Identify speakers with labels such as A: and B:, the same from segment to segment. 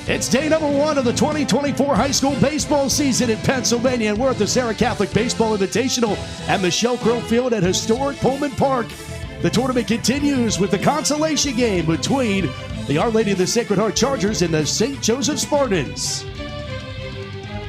A: It's day number 1 of the 2024 high school baseball season in Pennsylvania, and we're at the Serra Catholic Baseball Invitational at Michelle Crow Field at historic Pullman Park. The tournament continues with the consolation game between the Our Lady of the Sacred Heart Chargers and the St. Joseph Spartans.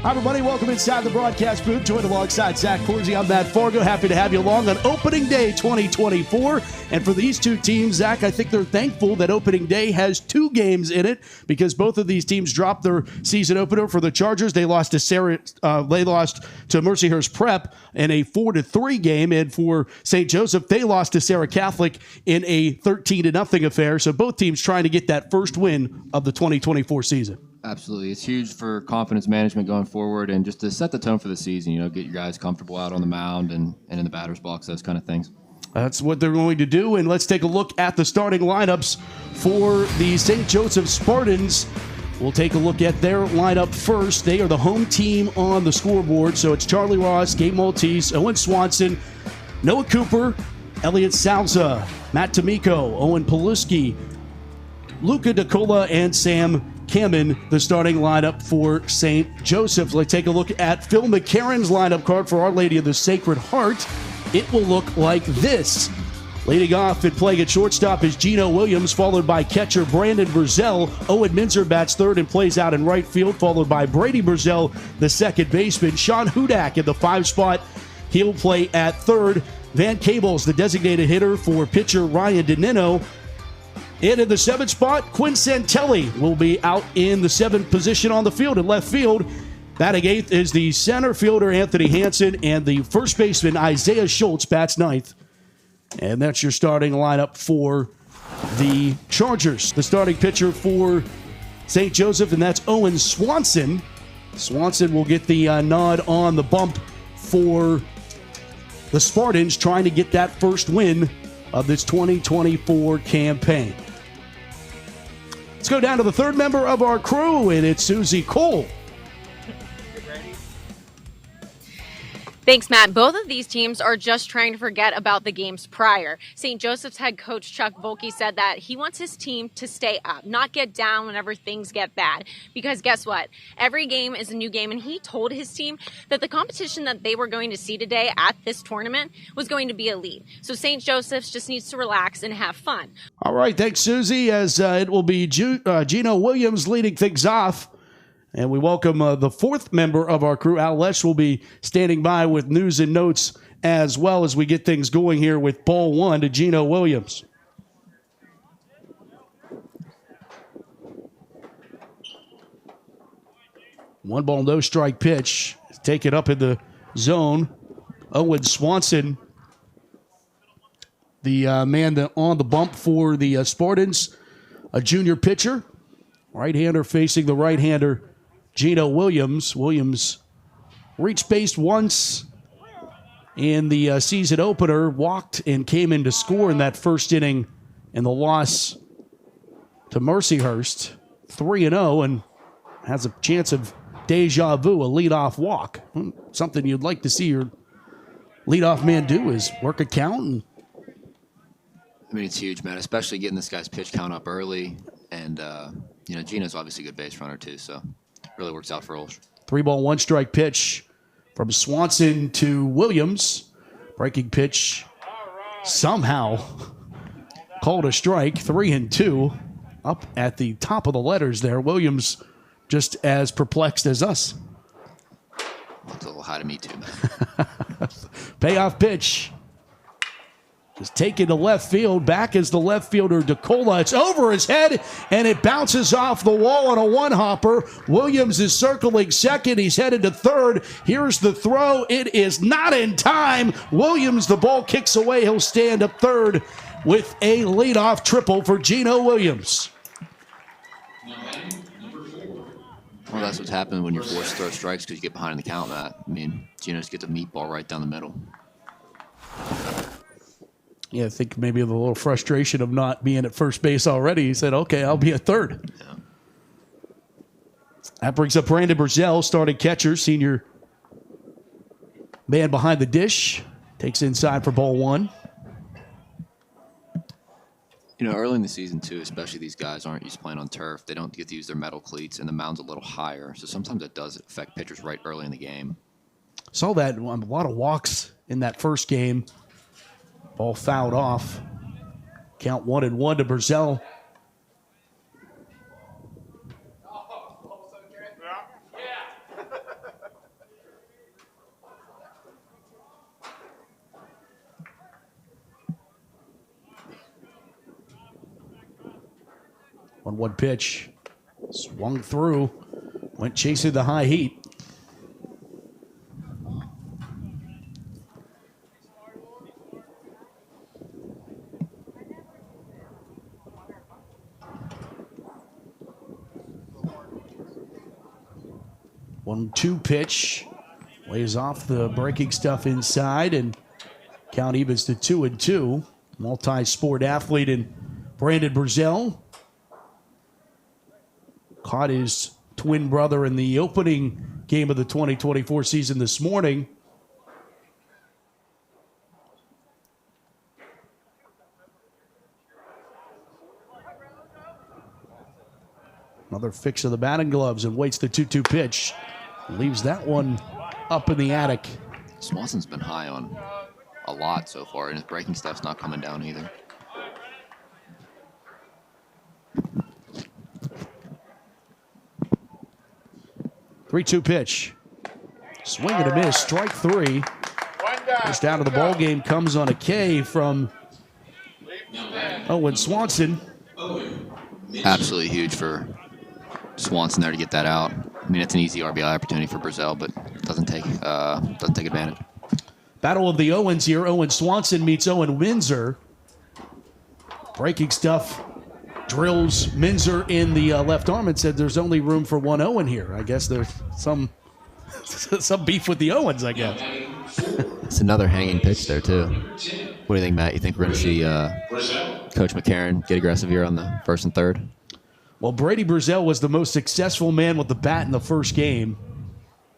A: Hi, everybody. Welcome inside the broadcast booth. Joined alongside Zach Corsi. I'm Matt Fargo. Happy to have you along on opening day 2024. And for these two teams, Zach, I think they're thankful that opening day has 2 games in it because both of these teams dropped their season opener. For the Chargers, they lost to Mercyhurst Prep in a 4-3 game. And for St. Joseph, they lost to Serra Catholic in a 13-0 affair. So both teams trying to get that first win of the 2024 season.
B: Absolutely. It's huge for confidence management going forward and just to set the tone for the season, get your guys comfortable out on the mound and in the batter's box, those kind of things.
A: That's what they're going to do, and let's take a look at the starting lineups for the St. Joseph Spartans. We'll take a look at their lineup first. They are the home team on the scoreboard, so it's Charlie Ross, Gabe Maltese, Owen Swanson, Noah Cooper, Elliot Salza, Matt D'Amico, Owen Paluski, Luca DeCola, and Sam Kamen, the starting lineup for St. Joseph. Let's take a look at Phil McCarron's lineup card for Our Lady of the Sacred Heart. It will look like this. Leading off and playing at shortstop is Gino Williams, followed by catcher Brandon Burzell. Owen Minzer bats third and plays out in right field, followed by Brady Burzell, the second baseman. Sean Hudak in the 5 spot. He'll play at third. Van Cable's the designated hitter for pitcher Ryan DeNino. And in the 7th spot, Quinn Santelli will be out in the 7th position on the field in left field. Batting 8th is the center fielder Anthony Hansen, and the first baseman Isaiah Schultz bats 9th. And that's your starting lineup for the Chargers. The starting pitcher for St. Joseph, and that's Owen Swanson. Swanson will get the nod on the bump for the Spartans, trying to get that first win of this 2024 campaign. Let's go down to the third member of our crew, and it's Susie Cole.
C: Thanks, Matt. Both of these teams are just trying to forget about the games prior. St. Joseph's head coach Chuck Volke said that he wants his team to stay up, not get down whenever things get bad. Because guess what? Every game is a new game, and he told his team that the competition that they were going to see today at this tournament was going to be elite. So St. Joseph's just needs to relax and have fun.
A: All right, thanks, Susie, as it will be Gino Williams leading things off. And we welcome the 4th member of our crew. OLSH will be standing by with news and notes as well as we get things going here with ball 1 to Gino Williams. One ball, no strike pitch. Take it up in the zone. Owen Swanson, the man on the bump for the Spartans, a junior pitcher. Right-hander facing the right-hander, Gino Williams. Williams reached base once in the season opener, walked and came in to score in that first inning in the loss to Mercyhurst. 3-0 and has a chance of deja vu, a leadoff walk. Something you'd like to see your leadoff man do is work a count.
B: I mean, it's huge, man, especially getting this guy's pitch count up early. And, Gino's obviously a good base runner, too, so it really works out for OLSH.
A: 3-ball, 1-strike pitch from Swanson to Williams. Breaking pitch somehow called a strike. 3-2 up at the top of the letters there. Williams just as perplexed as us.
B: Looks a little high to me, too, man.
A: Payoff pitch. Just taken to left field. Back is the left fielder, DeCola. It's over his head, and it bounces off the wall on a one-hopper. Williams is circling second. He's headed to third. Here's the throw. It is not in time. Williams, the ball kicks away. He'll stand up third with a leadoff triple for Gino Williams.
B: Well, that's what's happened when you're forced to throw strikes because you get behind in the count, Matt. I mean, Gino just gets a meatball right down the middle.
A: Yeah, I think maybe the little frustration of not being at first base already. He said, okay, I'll be at third. Yeah. That brings up Brandon Burzell, starting catcher, senior man behind the dish. Takes inside for ball 1.
B: Early in the season, too, especially these guys aren't used to playing on turf. They don't get to use their metal cleats, and the mound's a little higher. So sometimes it does affect pitchers right early in the game.
A: Saw that a lot of walks in that first game. Ball fouled off. Count 1-1 to Burzell. One pitch. Swung through. Went chasing the high heat. One-two pitch. Lays off the breaking stuff inside, and count evens to 2-2. Multi-sport athlete and Brandon Burzell caught his twin brother in the opening game of the 2024 season this morning. Another fix of the batting gloves and waits the 2-2 pitch. Leaves that one up in the attic.
B: Swanson's been high on a lot so far, and his breaking stuff's not coming down either.
A: Three-two pitch. Swing and a miss. Strike three. First out of the ball game comes on a K from Owen Swanson.
B: Absolutely huge for Swanson there to get that out. I mean, it's an easy RBI opportunity for Burzell, but doesn't take advantage.
A: Battle of the Owens here. Owen Swanson meets Owen Windsor. Breaking stuff. Drills Minzer in the left arm and said there's only room for one Owen here. I guess there's some beef with the Owens, I guess.
B: It's another hanging pitch there, too. What do you think, Matt? You think we're going to see Coach McCarron get aggressive here on the first and third?
A: Well, Brady Burzell was the most successful man with the bat in the first game.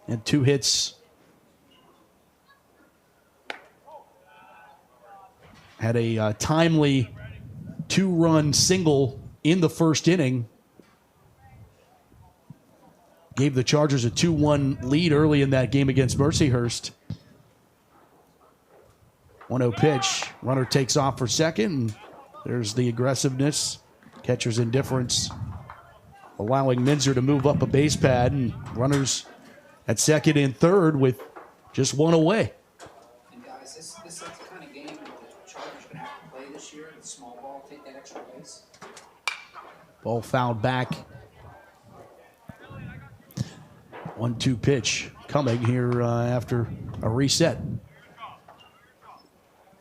A: And 2 hits. Had a timely 2-run single in the first inning. Gave the Chargers a 2-1 lead early in that game against Mercyhurst. 1-0 pitch. Runner takes off for second. And there's the aggressiveness. Catcher's indifference. Allowing Minzer to move up a base pad. And runners at second and third with just one away.
D: And guys, this is the kind of game that the Chargers are going to have to play this year. The small ball, take that extra base.
A: Ball fouled back. 1-2 pitch coming here after a reset.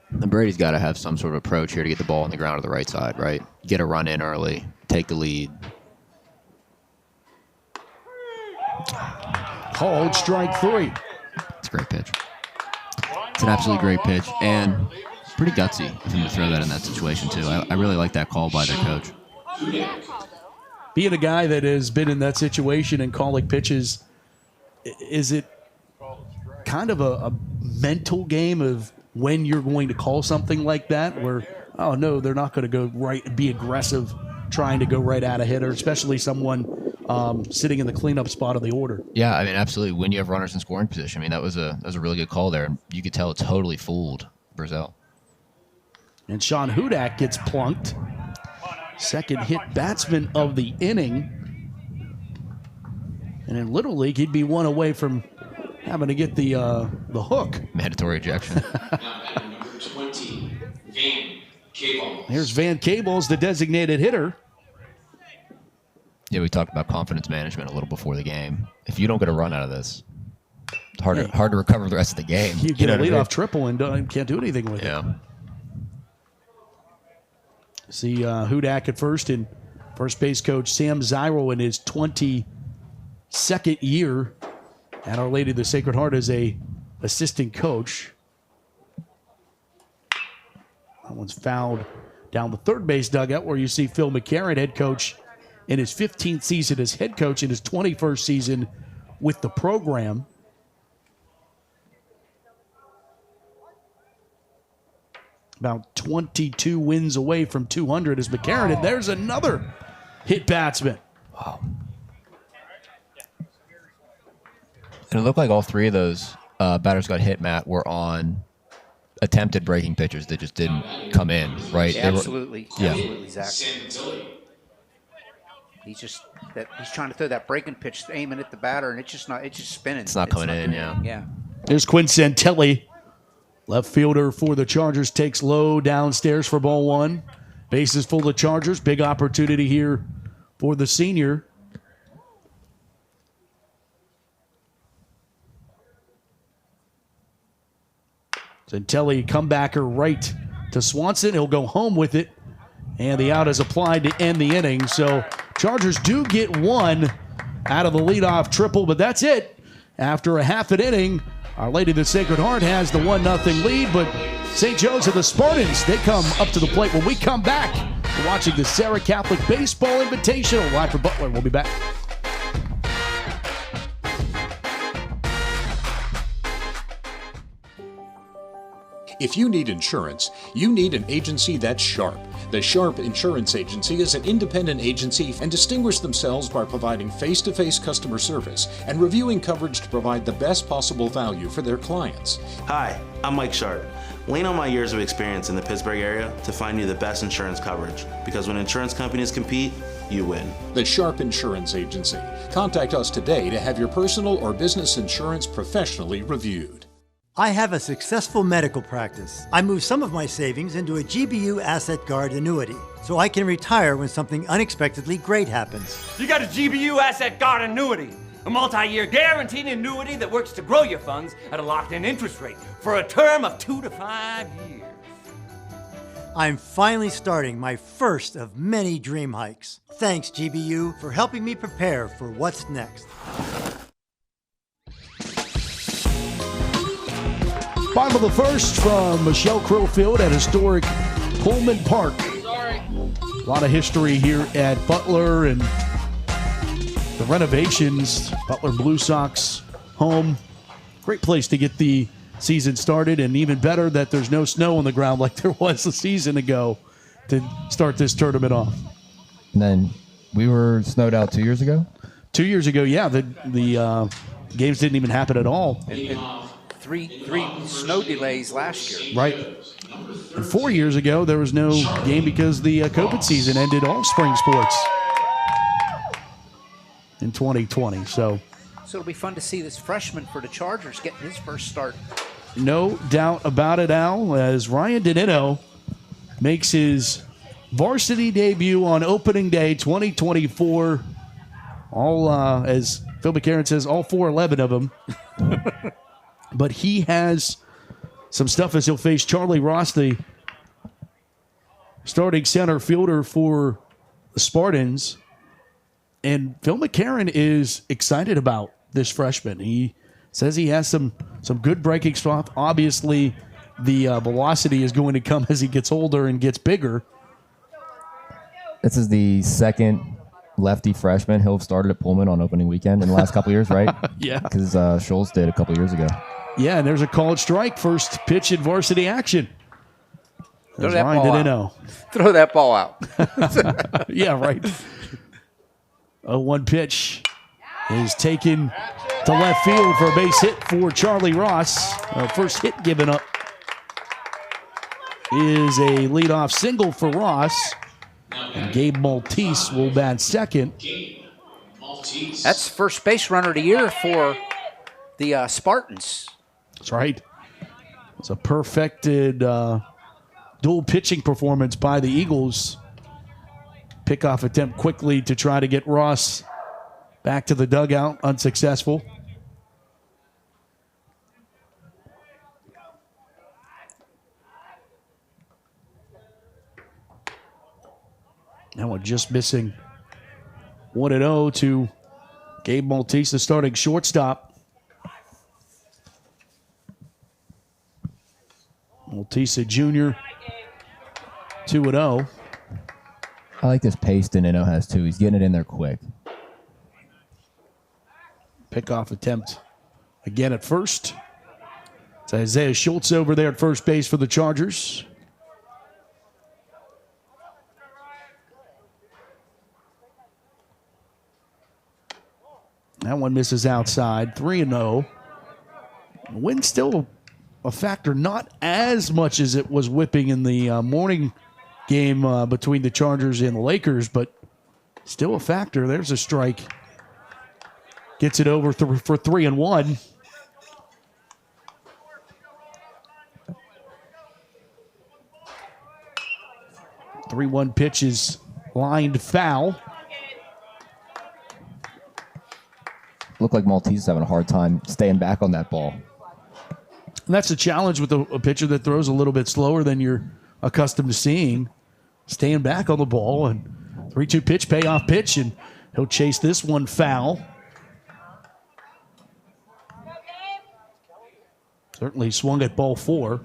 B: And Brady's got to have some sort of approach here to get the ball on the ground to the right side, right? Get a run in early, take the lead.
A: Called strike 3.
B: It's a great pitch. It's an absolutely great pitch, and pretty gutsy for him to throw that in that situation, too. I really like that call by their coach.
A: Being a guy that has been in that situation and calling pitches, is it kind of a mental game of when you're going to call something like that where, oh, no, they're not going to go right and be aggressive trying to go right at a hitter, especially someone sitting in the cleanup spot of the order?
B: Yeah, I mean, absolutely. When you have runners in scoring position, I mean, that was a really good call there. And you could tell it totally fooled Burzell.
A: And Sean Hudak gets plunked. Second hit batsman of the inning. And in Little League, he'd be one away from having to get the hook.
B: Mandatory ejection.
E: Number 20, Van Cable.
A: Here's Van Cables, the designated hitter.
B: Yeah, we talked about confidence management a little before the game. If you don't get a run out of this, it's hard to recover the rest of the game.
A: You get a leadoff triple and can't do anything with it.
B: Yeah.
A: See Hudak at first, and first base coach Sam Zyro in his 22nd year at Our Lady of the Sacred Heart as a assistant coach. That one's fouled down the third base dugout where you see Phil McCarron, head coach, in his 15th season as head coach, in his 21st season with the program. About 22 wins away from 200 is McCarron, and there's another hit batsman.
B: Wow. And it looked like all three of those batters got hit, Matt, were on attempted breaking pitches that just didn't come in, right?
D: Yeah, absolutely.
B: Yeah.
D: Absolutely, Zach. He's trying to throw that breaking pitch, aiming at the batter, and it's just spinning.
B: It's not coming in, yeah.
D: Yeah.
A: There's Quinn Santelli. Left fielder for the Chargers takes low downstairs for ball one. Bases full of Chargers. Big opportunity here for the senior. Santelli, comebacker right to Swanson. He'll go home with it. And the out is applied to end the inning. So Chargers do get one out of the leadoff triple, but that's it. After a half an inning, Our Lady of the Sacred Heart has the 1-0 lead, but St. Joe's and the Spartans, they come up to the plate. When we come back, we're watching the Serra Catholic Baseball Invitational live for Butler. We'll be back.
F: If you need insurance, you need an agency that's sharp. The Sharp Insurance Agency is an independent agency and distinguish themselves by providing face-to-face customer service and reviewing coverage to provide the best possible value for their clients.
G: Hi, I'm Mike Sharp. Lean on my years of experience in the Pittsburgh area to find you the best insurance coverage, because when insurance companies compete, you win.
F: The Sharp Insurance Agency. Contact us today to have your personal or business insurance professionally reviewed.
H: I have a successful medical practice. I moved some of my savings into a GBU Asset Guard annuity, so I can retire when something unexpectedly great happens.
I: You got a GBU Asset Guard annuity, a multi-year guaranteed annuity that works to grow your funds at a locked-in interest rate for a term of 2 to 5 years.
H: I'm finally starting my first of many dream hikes. Thanks, GBU, for helping me prepare for what's next.
A: Bottom of the first from Michelle Crowfield at historic Pullman Park. A lot of history here at Butler and the renovations. Butler Blue Sox home. Great place to get the season started, and even better that there's no snow on the ground like there was a season ago to start this tournament off.
B: And then we were snowed out 2 years ago?
A: 2 years ago, yeah. The games didn't even happen at all.
D: And three snow delays last year.
A: Right. And 4 years ago, there was no game because the COVID season ended all spring sports in 2020. So
D: it'll be fun to see this freshman for the Chargers getting his first start.
A: No doubt about it, Al, as Ryan Denino makes his varsity debut on opening day 2024. All, as Phil McCarron says, all 411 of them. But he has some stuff as he'll face Charlie Ross, the starting center fielder for the Spartans. And Phil McCarron is excited about this freshman. He says he has some good breaking stuff. Obviously, the velocity is going to come as he gets older and gets bigger.
B: This is the second lefty freshman he'll have started at Pullman on opening weekend in the last couple years, right?
A: Yeah.
B: Because Schultz did a couple years ago.
A: Yeah, and there's a called strike. First pitch in varsity action.
D: Throw that ball out. Throw that ball out.
A: Yeah, right. A 1 pitch is taken to left field for a base hit for Charlie Ross. First hit given up is a leadoff single for Ross. And Gabe Maltese will bat second.
D: That's first base runner of the year for the Spartans.
A: That's right. It's a perfected dual pitching performance by the Eagles. Pickoff attempt quickly to try to get Ross back to the dugout. Unsuccessful. Now we're just missing 1-0 to Gabe Maltese, the starting shortstop. Maltese Jr. 2-0.
B: I like this pace Denino has, too. He's getting it in there quick.
A: Pickoff attempt again at first. It's Isaiah Schultz over there at first base for the Chargers. That one misses outside. 3-0. Wind's still a factor, not as much as it was whipping in the morning game between the Chargers and the Lakers, but still a factor. There's a strike. Gets it over for 3-1. The 3-1 pitch is lined foul.
J: Looked like Maltese is having a hard time staying back on that ball.
A: And that's the challenge with a pitcher that throws a little bit slower than you're accustomed to seeing. Staying back on the ball, and 3-2 pitch, payoff pitch, and he'll chase this one foul. Certainly swung at ball 4.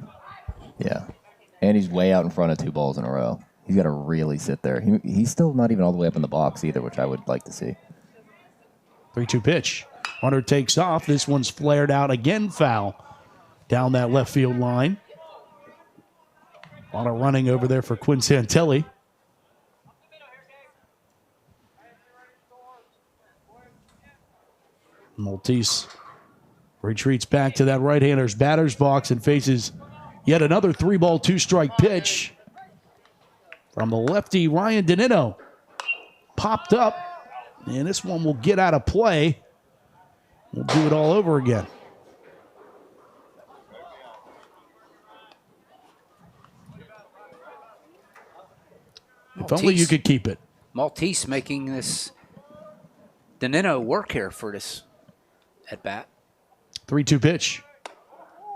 J: Yeah. And he's way out in front of 2 balls in a row. He's got to really sit there. He's still not even all the way up in the box either, which I would like to see.
A: 3-2 pitch. Runner takes off. This one's flared out again, foul. Down that left field line. A lot of running over there for Quinn Santelli. Maltese retreats back to that right-hander's batter's box and faces yet another 3-ball, 2-strike pitch from the lefty Ryan Danino. Popped up, and this one will get out of play. We'll do it all over again. If only you could keep it.
D: Maltese making this Danino work here for this at bat.
A: 3-2 pitch.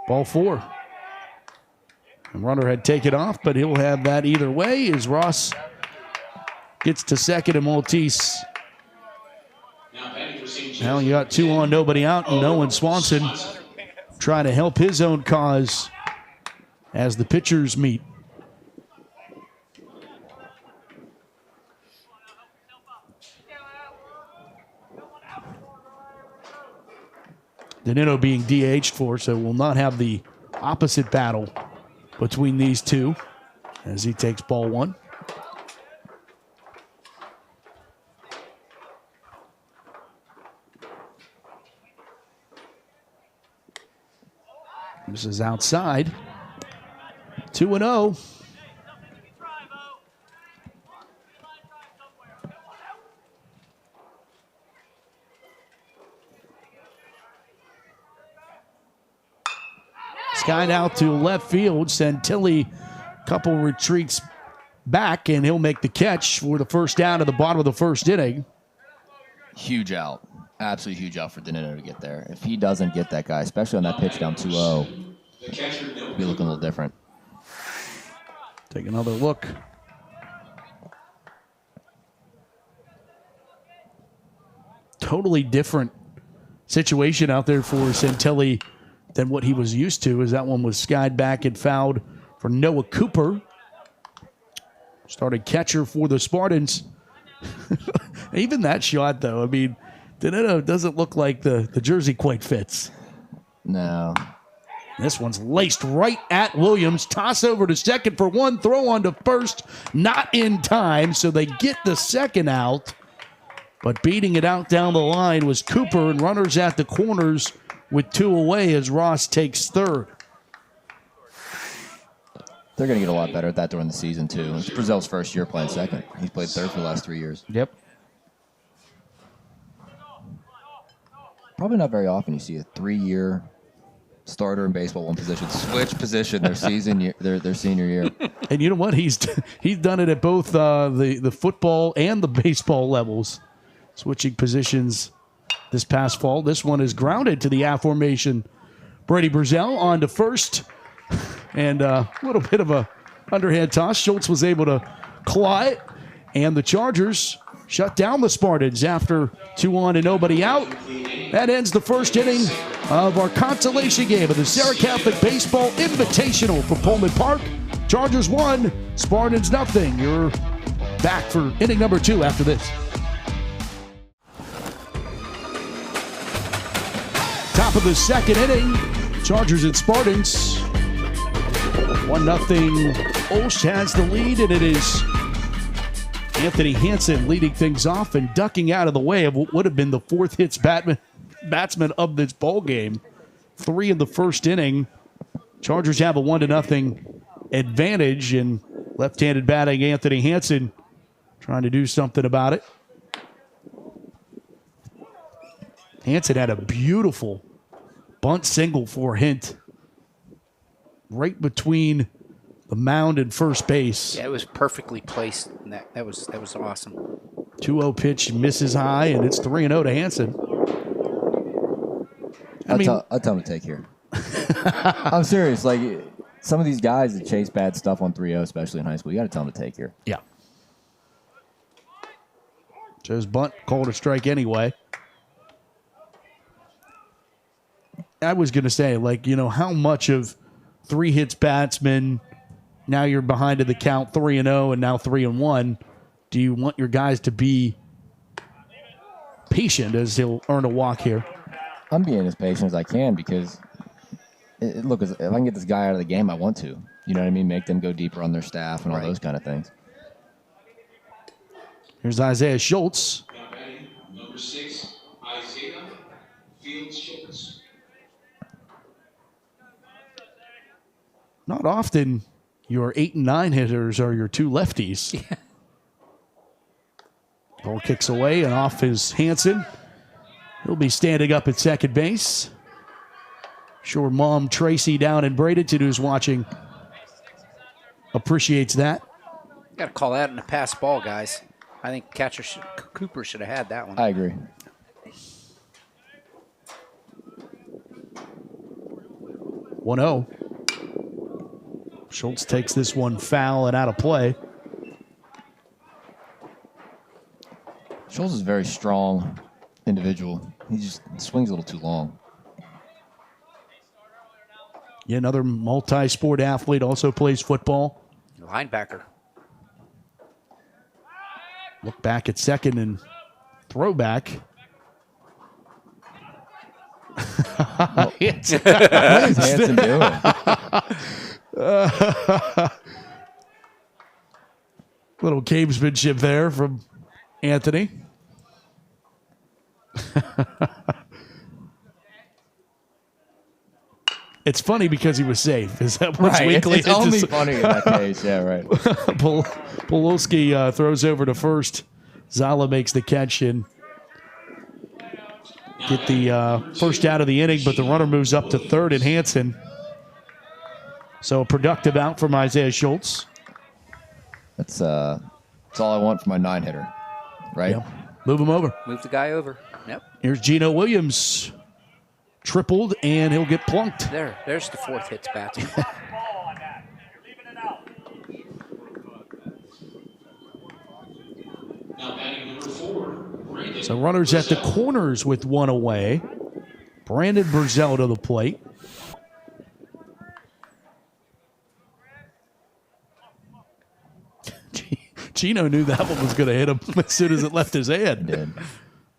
A: Ball 4. And runner had taken off, but he'll have that either way as Ross gets to second and Maltese. Now you got 2 on, nobody out, and Owen Swanson trying to help his own cause as the pitchers meet. Danino being DH'd for, so we'll not have the opposite battle between these two as he takes ball 1. This is outside. 2-0. Skied out to left field. Santilli, couple retreats back, and he'll make the catch for the first down at the bottom of the first inning.
J: Huge out. Absolutely huge out for Danino to get there. If he doesn't get that guy, especially on that pitch down 2-0, he'll be looking a little different.
A: Take another look. Totally different situation out there for Santelli than what he was used to, as that one was skied back and fouled for Noah Cooper. Started catcher for the Spartans. Even that shot, though, I mean, Danino doesn't look like the jersey quite fits.
J: No.
A: This one's laced right at Williams. Toss over to second for 1. Throw on to first. Not in time, so they get the second out. But beating it out down the line was Cooper, and runners at the corners with 2 away as Ross takes third.
J: They're going to get a lot better at that during the season, too. It's Brazil's first year playing second. He's played third for the last 3 years.
A: Yep.
J: Probably not very often you see a 3-year starter in baseball, one position, switch position their senior year. And
A: you know what? He's done it at both the football and the baseball levels, switching positions this past fall. This one is grounded to the A formation. Brady Brazel on to first. And a little bit of a underhand toss. Schultz was able to claw it. And the Chargers shut down the Spartans after 2 on and nobody out. That ends the first inning of our consolation game of the Serra Catholic Baseball Invitational from Pullman Park. Chargers 1, Spartans nothing. You're back for inning number 2 after this. Top of the second inning, Chargers and Spartans. 1-0. OLSH has the lead, and it is Anthony Hansen leading things off and ducking out of the way of what would have been the fourth hits batsman of this ball game. 3 in the first inning. Chargers have a 1-0 advantage, and left-handed batting Anthony Hansen trying to do something about it. Hansen had a beautiful bunt single for Hint right between the mound and first base.
D: Yeah, it was perfectly placed. And that was awesome.
A: 2-0 pitch misses high, and it's 3-0 to Hansen.
J: I'll tell him to take here. I'm serious. Like, some of these guys that chase bad stuff on 3-0, especially in high school, you got to tell them to take here.
A: Yeah. Joe's bunt called a strike anyway. I was going to say, like, how much of 3 hits batsman, now you're behind to the count 3-0 and now 3-1. Do you want your guys to be patient as he'll earn a walk here?
J: I'm being as patient as I can because, look, if I can get this guy out of the game, I want to. You know what I mean? Make them go deeper on their staff and all those kind of things.
A: Here's Isaiah Schultz.
E: Now batting, number 6, Isaiah Schultz.
A: Not often your 8 and 9 hitters are your 2 lefties. Yeah. Ball kicks away and off is Hansen. He'll be standing up at second base. Sure, Mom Tracy down in Bradenton, who's watching, appreciates that.
D: Got to call that in a pass ball, guys. I think Cooper should have had that one.
J: I agree.
A: One-0. Schultz takes this one foul and out of play.
J: Schultz is a very strong individual. He just swings a little too long.
A: Yeah, another multi-sport athlete, also plays football.
D: Linebacker.
A: Look back at second and throwback.
J: What is Hansen doing?
A: Little gamesmanship there from Anthony. It's funny because he was safe. Is that what's
J: right?
A: weekly?
J: It's only funny in that case. Yeah, right.
A: Polowski throws over to first. Zala makes the catch and get the first out of the inning, but the runner moves up to third and Hansen. So a productive out from Isaiah Schultz.
J: That's all I want for my 9-hitter, right?
A: Yep. Move him over.
D: Move the guy over. Yep.
A: Here's Gino Williams. Tripled, and he'll get plunked.
D: There's the fourth hits batsman.
E: Now batting number 4, Brandon.
A: So runners at the corners with 1 away. Brandon Burzell to the plate. Gino knew that one was going to hit him as soon as it left his hand.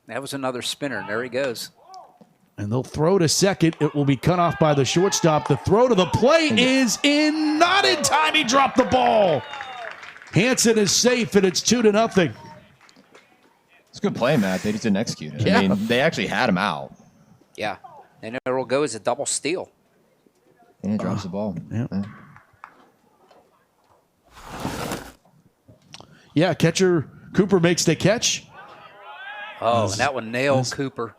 D: That was another spinner. There he goes.
A: And they'll throw to second. It will be cut off by the shortstop. The throw to the plate is in. Not in time. He dropped the ball. Hansen is safe, and it's 2-0.
J: It's a good play, Matt. They just didn't execute it.
A: Yeah.
J: I mean, they actually had him out.
D: Yeah. And there will go as a double steal.
J: And he drops the ball.
A: Yeah, catcher Cooper makes the catch.
D: Oh, and that one nailed Cooper.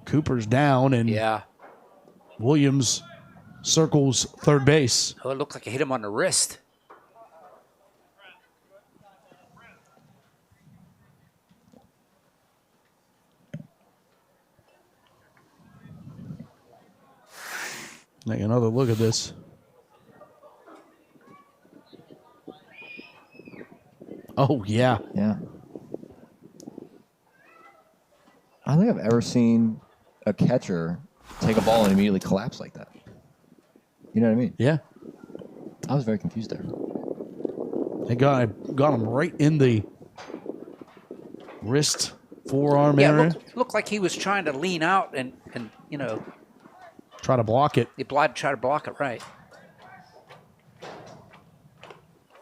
A: Cooper's down, and Williams circles third base.
D: Oh, it looked like it hit him on the wrist.
A: Take another look at this. Oh, yeah.
J: Yeah. I don't think I've ever seen a catcher take a ball and immediately collapse like that. You know what I mean?
A: Yeah.
J: I was very confused there.
A: They got him right in the wrist, forearm area.
D: Looked like he was trying to lean out and
A: try to block it.
D: He tried to block it right.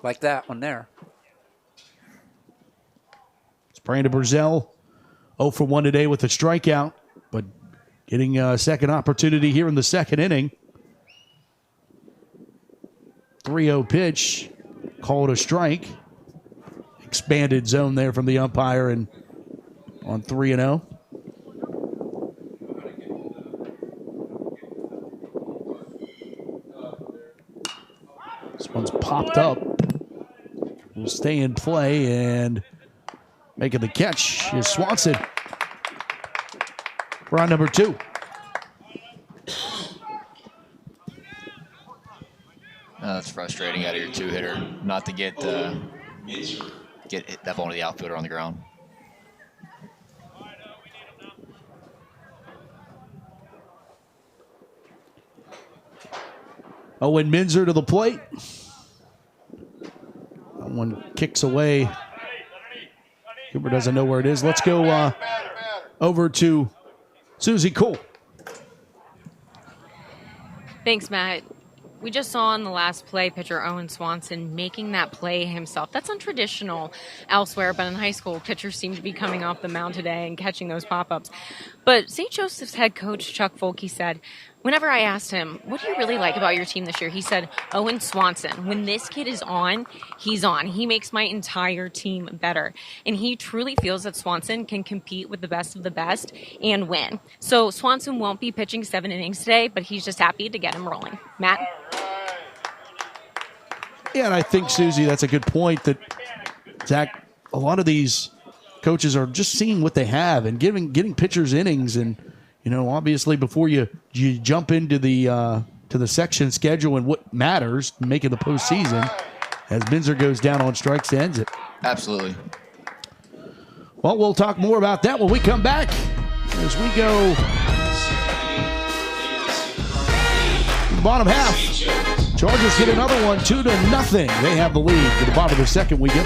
D: Like that one there.
A: Brandon Burzell, 0 for 1 today with a strikeout, but getting a second opportunity here in the second inning. 3-0 pitch, called a strike. Expanded zone there from the umpire and on 3-0. This one's popped up. Will stay in play, and making the catch is Swanson. We're on number 2.
J: That's frustrating out of your 2-hitter not to get that ball to the outfielder on the ground.
A: Owen Minzer to the plate. That one kicks away. Cooper doesn't know where it is. Let's go over to Susie Cole.
C: Thanks, Matt. We just saw in the last play pitcher Owen Swanson making that play himself. That's untraditional elsewhere, but in high school, pitchers seem to be coming off the mound today and catching those pop-ups. But St. Joseph's head coach Chuck Volke said, whenever I asked him, what do you really like about your team this year? He said, Owen Swanson. When this kid is on, he's on. He makes my entire team better. And he truly feels that Swanson can compete with the best of the best and win. So Swanson won't be pitching 7 innings today, but he's just happy to get him rolling. Matt?
A: Yeah, and I think, Susie, that's a good point that, Zach, a lot of these coaches are just seeing what they have and getting pitchers innings. And, you know, obviously before you jump into the section schedule and what matters, making the postseason, as Minzer goes down on strikes to ends it.
J: Absolutely.
A: Well, we'll talk more about that when we come back as we go to the bottom half. Chargers get another one, 2-0. They have the lead. To the bottom of the second, we get.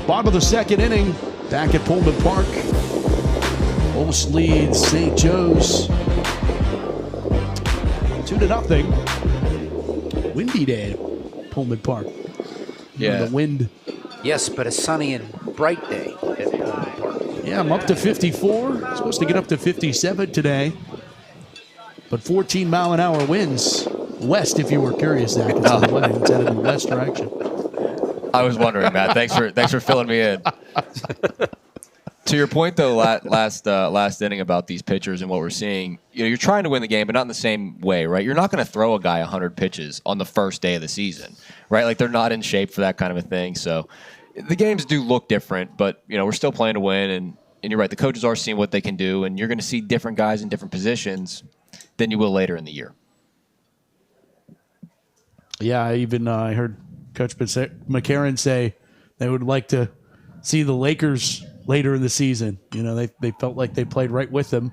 A: Bottom of the second inning, back at Pullman Park. OLSH leads St. Joe's 2-0. Windy day at Pullman Park.
J: Yeah.
A: The wind.
D: Yes, but a sunny and bright day at Pullman Park.
A: Yeah, I'm up to 54. Supposed to get up to 57 today. But 14-mile-an-hour winds west, if you were curious, Zach. It's headed in the west direction.
J: I was wondering, Matt. Thanks for filling me in. To your point, though, last inning about these pitchers and what we're seeing, you know, you're trying to win the game, but not in the same way, right? You're not going to throw a guy 100 pitches on the first day of the season, right? Like, they're not in shape for that kind of a thing. So the games do look different, but, you know, we're still playing to win, and you're right. The coaches are seeing what they can do, and you're going to see different guys in different positions than you will later in the year.
A: Yeah, I heard Coach McCarron say they would like to see the Lakers later in the season. You know, they felt like they played right with them.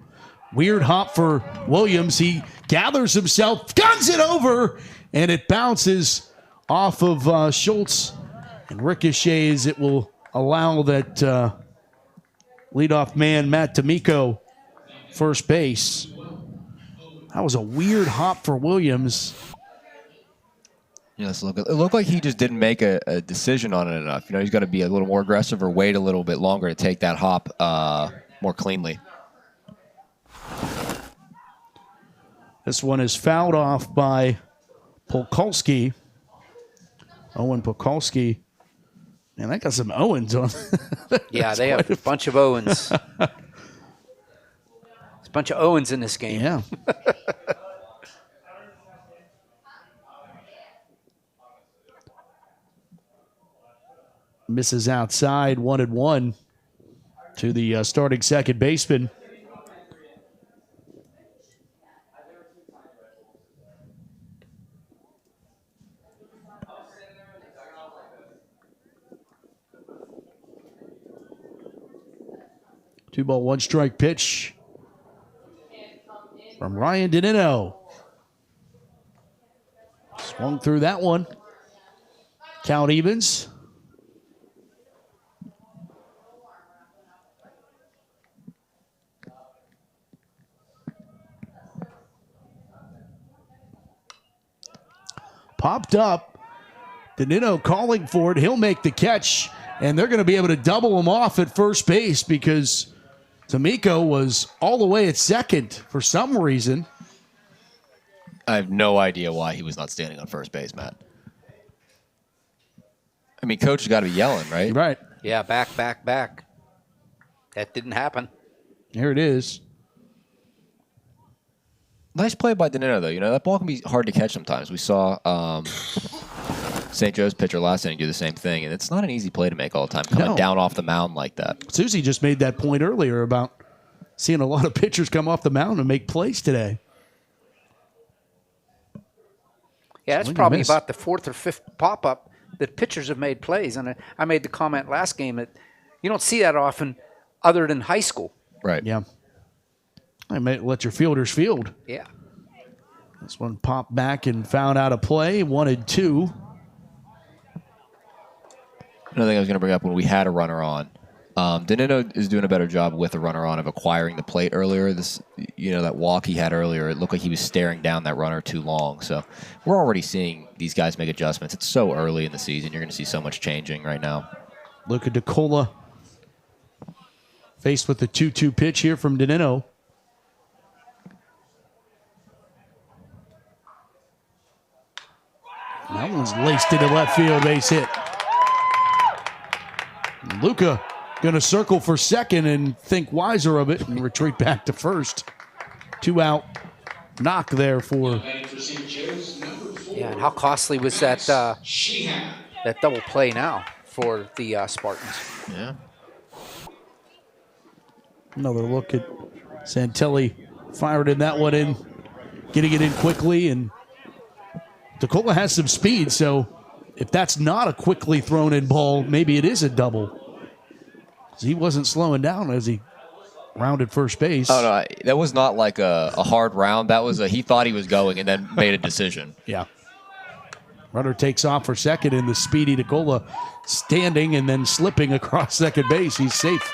A: Weird hop for Williams. He gathers himself, guns it over, and it bounces off of Schultz and ricochets. It will allow that leadoff man, Matt D'Amico, first base. That was a weird hop for Williams.
J: Yes, it looked like he just didn't make a decision on it enough. You know, he's got to be a little more aggressive or wait a little bit longer to take that hop more cleanly.
A: This one is fouled off by Polkulski. Owen Polkulski. Man, that got some Owens on.
D: Yeah, they have a bunch of Owens. There's a bunch of Owens in this game.
A: Yeah. Misses outside, 1-1 to the starting second baseman. Two ball, one strike pitch from Ryan Danino. Swung through that one. Count evens. popped up. Danino calling for it. He'll make the catch, and they're going to be able to double him off at first base because Tamiko was all the way at second for some reason.
J: I have no idea why he was not standing on first base, Matt. I mean, coach has got to be yelling, right?
A: Right.
K: Yeah, back. That didn't happen.
A: Here it is.
J: Nice play by Danino, though. You know, that ball can be hard to catch sometimes. We saw St. Joe's pitcher last inning do the same thing, and it's not an easy play to make all the time, coming down off the mound like that.
A: Susie just made that point earlier about seeing a lot of pitchers come off the mound and make plays today.
K: Yeah, that's probably about the fourth or fifth pop-up that pitchers have made plays. And I made the comment last game that you don't see that often other than high school.
J: Right.
A: Yeah. I may let your fielders field.
K: Yeah.
A: This one popped back and found out a play. 1-2.
J: Another thing I was going to bring up when we had a runner on. Danino is doing a better job with the runner on of acquiring the plate earlier. That walk he had earlier, it looked like he was staring down that runner too long. So we're already seeing these guys make adjustments. It's so early in the season. You're going to see so much changing right now.
A: Luca DeCola faced with the 2-2 pitch here from Danino. That one's laced into left field, base hit. Luca going to circle for second and think wiser of it and retreat back to first. 2-out knock there for.
K: Yeah, and how costly was that that double play now for the Spartans?
J: Yeah.
A: Another look at Santelli fired in that one in, getting it in quickly, and DeCola has some speed, so if that's not a quickly thrown in ball, maybe it is a double. He wasn't slowing down as he rounded first base.
J: Oh, no, that was not like a hard round. That was he thought he was going and then made a decision.
A: Yeah. Runner takes off for second, and the speedy DeCola standing and then slipping across second base. He's safe.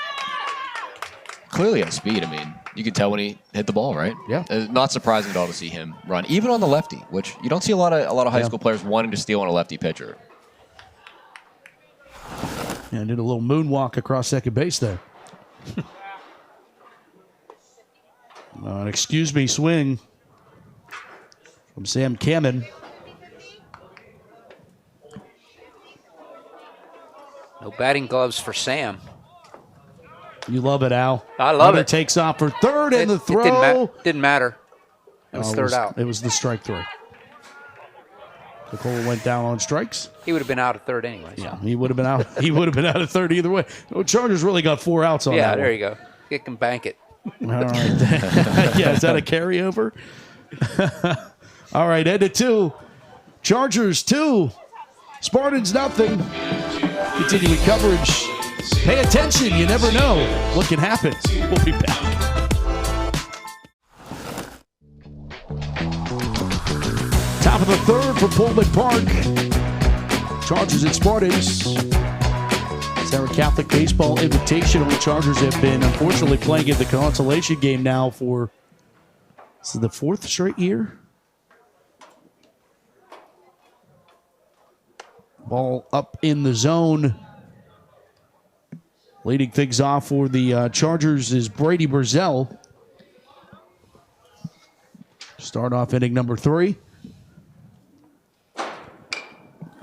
J: Clearly has speed. I mean, you can tell when he hit the ball, right?
A: Yeah.
J: It's not surprising at all to see him run, even on the lefty, which you don't see a lot of high school players wanting to steal on a lefty pitcher.
A: And did a little moonwalk across second base there. An excuse me swing from Sam Kamen.
K: No batting gloves for Sam.
A: You love it, Al.
K: I love
A: Runner
K: it.
A: Takes off for third, and the throw.
K: It didn't matter. It was third out.
A: It was the strike throw. DeCola went down on strikes.
K: He would have been out at third anyway. So.
A: Yeah, he would have been out. He would have been out at third either way. The Chargers really got 4 outs on that.
K: Yeah, there
A: one.
K: you go. You can bank it.
A: All right. Yeah, is that a carryover? All right, Ed to 2. Chargers 2. Spartans nothing. Continuing coverage. Pay attention. You never know what can happen. We'll be back. Top of the third for Pullman Park. Chargers and Spartans. Serra Catholic Baseball Invitational. Chargers have been unfortunately playing in the consolation game now for the 4th straight year. Ball up in the zone. Leading things off for the Chargers is Brady Burzell. Start off inning number 3.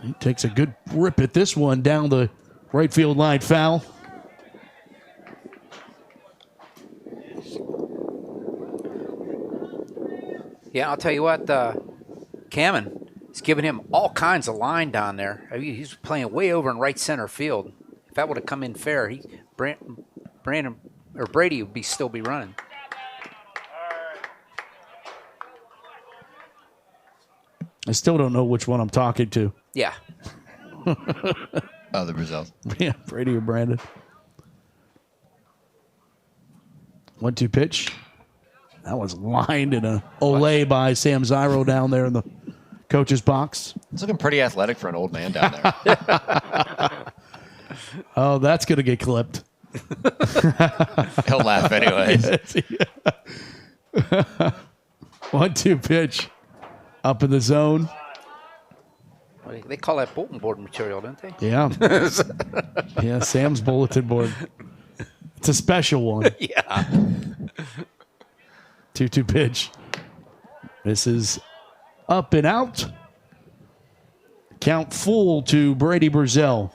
A: He takes a good rip at this one down the right field line, foul.
K: Yeah, I'll tell you what, Kamen is giving him all kinds of line down there. I mean, he's playing way over in right center field. If that would have come in fair, Brandon or Brady would still be running.
A: I still don't know which one I'm talking to.
K: Yeah.
J: Oh, the Brazils.
A: Yeah, Brady or Brandon. 1-2 pitch. That was lined in a ole by Sam Zyro down there in the coach's box.
J: He's looking pretty athletic for an old man down there.
A: Oh, that's going to get clipped.
J: He'll laugh anyways.
A: 1-2 pitch. Up in the zone.
K: They call that bulletin board material, don't they?
A: Yeah. Yeah, Sam's bulletin board. It's a special one.
K: Yeah.
A: 2-2 pitch. This is up and out. Count full to Brady Brazell.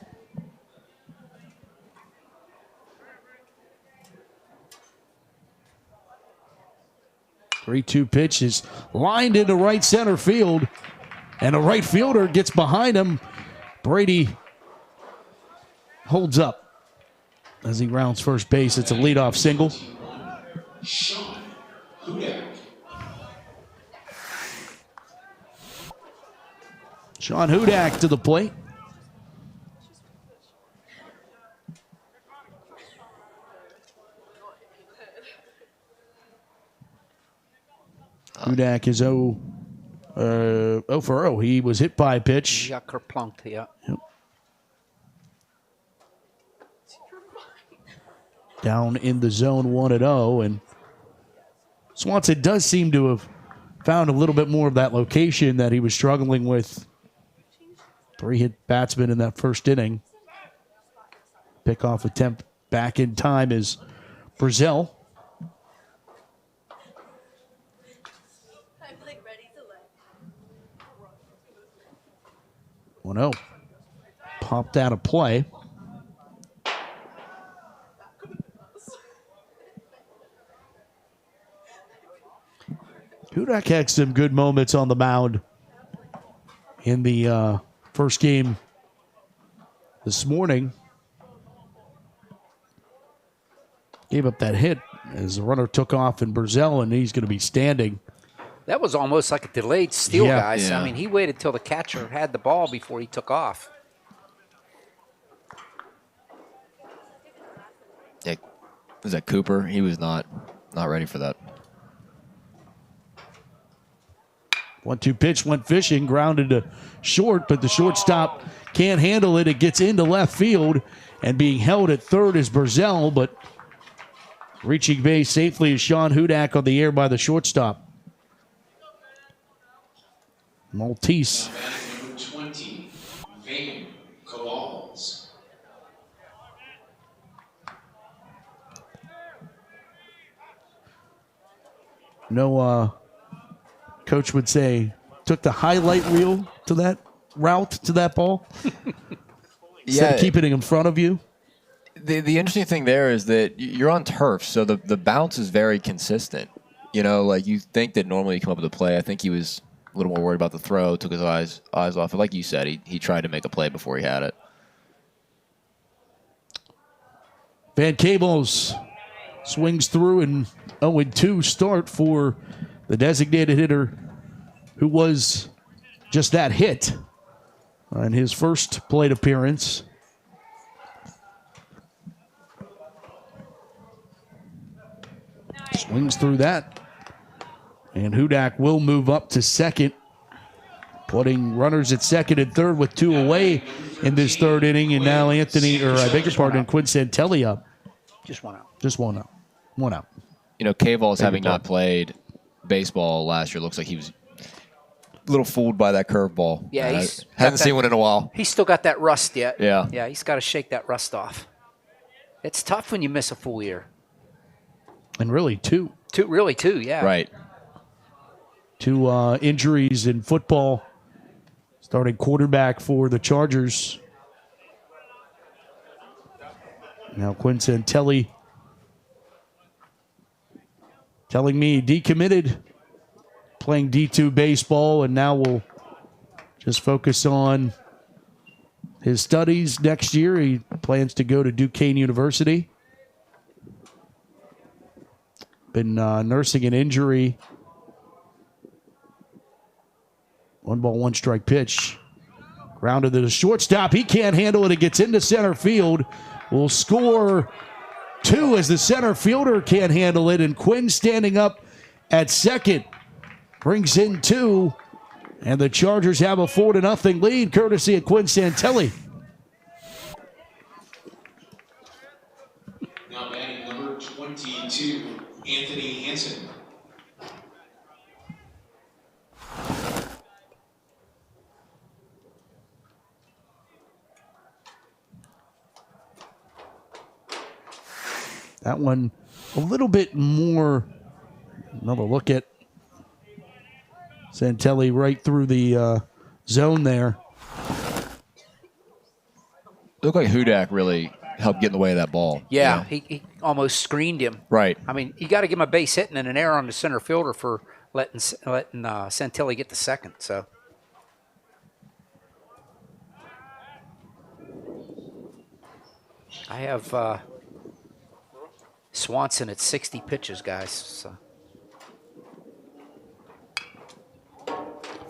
A: Three-two pitch is lined into right center field, and a right fielder gets behind him. Brady holds up as he rounds first base. It's a leadoff single.
E: Sean Hudak.
A: Sean Hudak to the plate. Hudak is 0 for 0. He was hit by a pitch.
K: He got kerplunked, yeah.
A: Yep. Down in the zone 1-0, and Swanson does seem to have found a little bit more of that location that he was struggling with. 3 hit batsmen in that first inning. Pickoff attempt back in time is Brazell. 1-0. Popped out of play. Hudak had some good moments on the mound in the first game this morning. Gave up that hit as the runner took off in Brazell, and he's going to be standing.
K: That was almost like a delayed steal,
A: Yeah.
K: guys.
B: Yeah.
K: I mean, he waited till the catcher had the ball before he took off.
J: Yeah, was that Cooper? He was not ready for that.
A: 1-2 pitch went fishing, grounded to short, but the shortstop can't handle it. It gets into left field, and being held at third is Brazell, but reaching base safely is Sean Hudak on the air by the shortstop. Maltese.
E: Number 20, Vane Kowals.
A: No, coach would say, took the highlight reel to that route, to that ball. Instead of keeping it in front of you.
J: The interesting thing there is that you're on turf, so the bounce is very consistent. You know, like you think that normally you come up with a play. I think he was a little more worried about the throw, took his eyes off it. Like you said, he tried to make a play before he had it.
A: Van Cables swings through, and 0-2 start for the designated hitter who was just that hit in his first plate appearance. Swings through that. And Hudak will move up to second, putting runners at second and third with 2 away in this third inning. And now I beg your pardon, Quinn Santelli up.
K: Just one out.
A: Just one out. One out.
J: You know, K-Vols having not played baseball last year, looks like he was a little fooled by that curveball.
K: Yeah,
J: hasn't seen one in a while.
K: He's still got that rust yet.
J: Yeah.
K: Yeah, he's got to shake that rust off. It's tough when you miss a full year.
A: And really, two.
K: Really, two, yeah.
J: Right.
A: 2 injuries in football. Starting quarterback for the Chargers. Now Quinn Santelli telling me he decommitted, playing D2 baseball, and now will just focus on his studies next year. He plans to go to Duquesne University. Been nursing an injury. 1-1 strike pitch. Grounded to the shortstop. He can't handle it. It gets into center field. Will score 2 as the center fielder can't handle it. And Quinn standing up at second brings in 2. And the Chargers have a 4-0 lead, courtesy of Quinn Santelli.
E: Now batting number 22, Anthony Hansen.
A: That one a little bit more. Another look at Santelli right through the zone there.
J: Looked like Hudak really helped get in the way of that ball.
K: Yeah, he almost screened him.
J: Right.
K: I mean, you got to give him a base hit and an error on the center fielder for letting Santelli get the second. So. I have Swanson at 60 pitches, guys. So.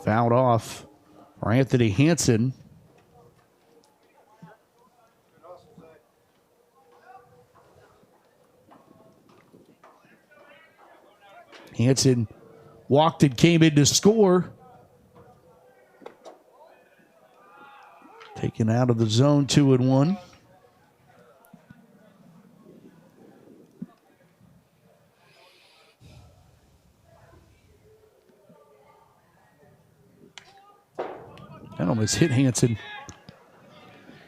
A: Fouled off for Anthony Hansen. Hansen walked and came in to score. Taken out of the zone, 2-1. That almost hit Hansen.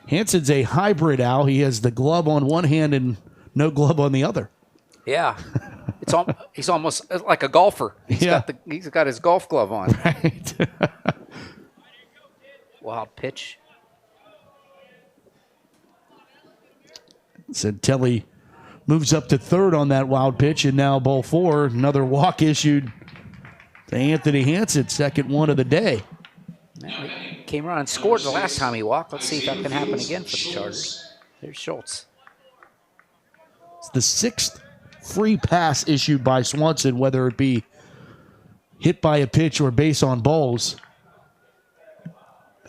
A: Hansen's a hybrid, Al. He has the glove on one hand and no glove on the other.
K: Yeah. He's almost like a golfer. He's got his golf glove on.
A: Right.
K: Wild pitch.
A: Santelli moves up to third on that wild pitch, and now ball 4. Another walk issued to Anthony Hansen, second one of the day.
K: He came around and scored the last time he walked. Let's see if that can happen again for the Chargers. There's Schultz.
A: It's the 6th free pass issued by Swanson, whether it be hit by a pitch or base on balls.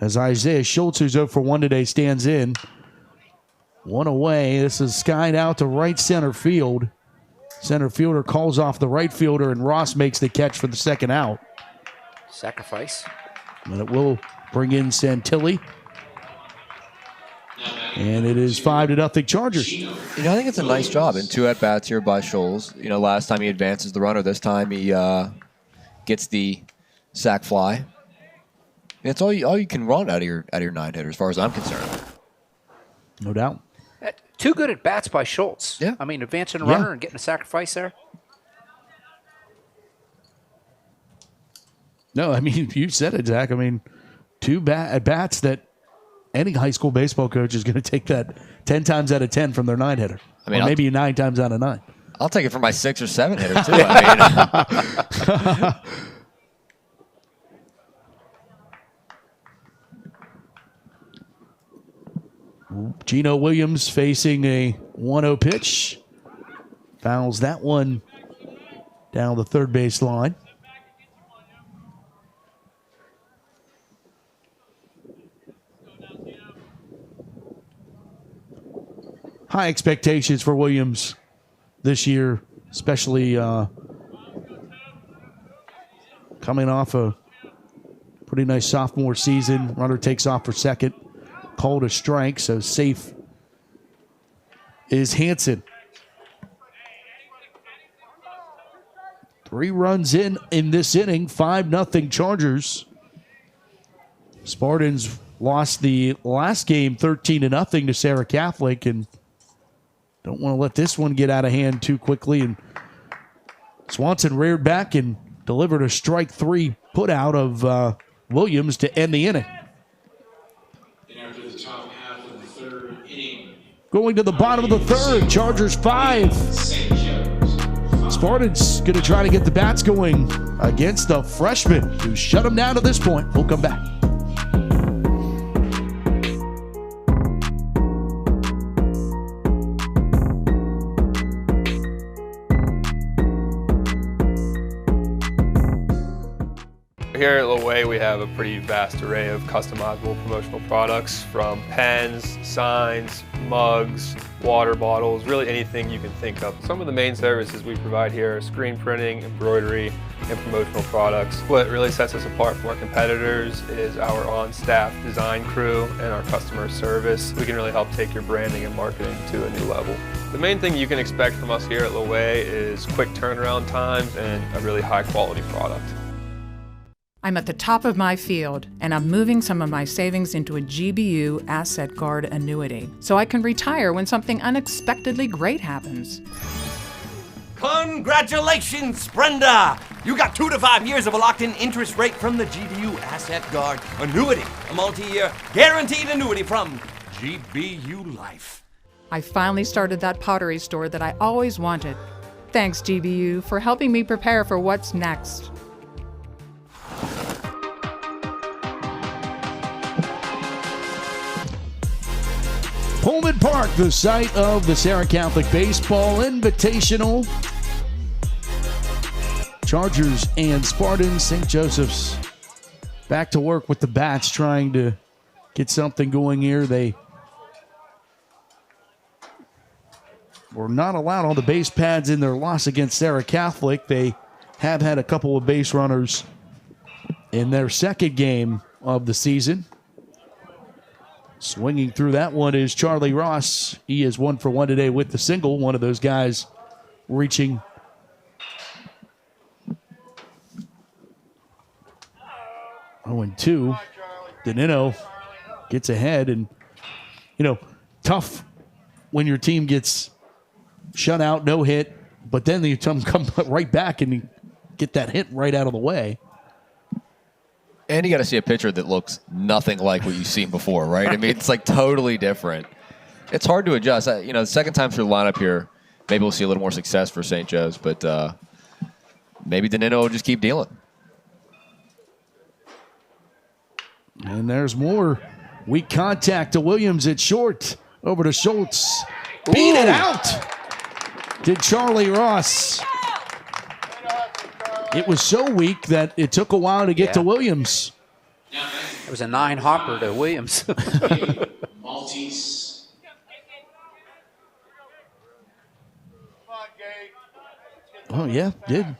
A: As Isaiah Schultz, who's 0 for 1 today, stands in. One away. This is skied out to right center field. Center fielder calls off the right fielder, and Ross makes the catch for the second out.
K: Sacrifice.
A: And it will bring in Santilli. And it is 5-0 Chargers.
J: I think it's a nice job in 2 at-bats here by Scholes. Last time he advances the runner. This time he gets the sac fly. It's all you can run out of your 9-hitter as far as I'm concerned.
A: No doubt.
K: 2 good at-bats by Schultz.
J: Yeah.
K: I mean, advancing a runner and getting a sacrifice there.
A: No, I mean, you said it, Zach. I mean, 2 at-bats that any high school baseball coach is going to take that 10 times out of 10 from their 9-hitter. I mean, or maybe 9 times out of 9.
J: I'll take it from my 6 or 7 hitter, too. I
A: mean. Gino Williams facing a 1-0 pitch. Fouls that one down the third base line. High expectations for Williams this year, especially coming off a pretty nice sophomore season. Runner takes off for second. Called a strike, so safe is Hansen. 3 runs in this inning, 5-0 Chargers. Spartans lost the last game 13-0 to Serra Catholic, and don't want to let this one get out of hand too quickly. And Swanson reared back and delivered a strike 3 put out of Williams to end the inning. Going to the bottom of the third, Chargers 5. Spartans going to try to get the bats going against the freshman who shut them down to this point. We'll come back.
L: Here at Loway, we have a pretty vast array of customizable promotional products, from pens, signs, mugs, water bottles, really anything you can think of. Some of the main services we provide here are screen printing, embroidery, and promotional products. What really sets us apart from our competitors is our on-staff design crew and our customer service. We can really help take your branding and marketing to a new level. The main thing you can expect from us here at Loway is quick turnaround times and a really high quality product.
M: I'm at the top of my field, and I'm moving some of my savings into a GBU Asset Guard annuity so I can retire when something unexpectedly great happens.
I: Congratulations, Brenda! You got 2 to 5 years of a locked-in interest rate from the GBU Asset Guard annuity, a multi-year guaranteed annuity from GBU Life.
M: I finally started that pottery store that I always wanted. Thanks, GBU, for helping me prepare for what's next.
A: Pullman Park, the site of the Serra Catholic Baseball Invitational. Chargers and Spartans, St. Joseph's back to work with the bats, trying to get something going here. They were not allowed on the base pads in their loss against Serra Catholic. They have had a couple of base runners in their second game of the season. Swinging through that one is Charlie Ross. He is 1 for 1 today with the single. One of those guys reaching 0-2. Danino gets ahead, and, tough when your team gets shut out, no hit, but then you come right back and you get that hit right out of the way.
J: And you got to see a pitcher that looks nothing like what you've seen before, right? I mean, it's like totally different. It's hard to adjust. The second time through the lineup here, maybe we'll see a little more success for St. Joe's, but maybe Danino will just keep dealing.
A: And there's more. Weak contact to Williams at short. Over to Schultz. Beat it out. Did Charlie Ross. It was so weak that it took a while to get to Williams.
K: It was a 9-hopper to Williams.
E: Maltese.
A: Oh, yeah, did.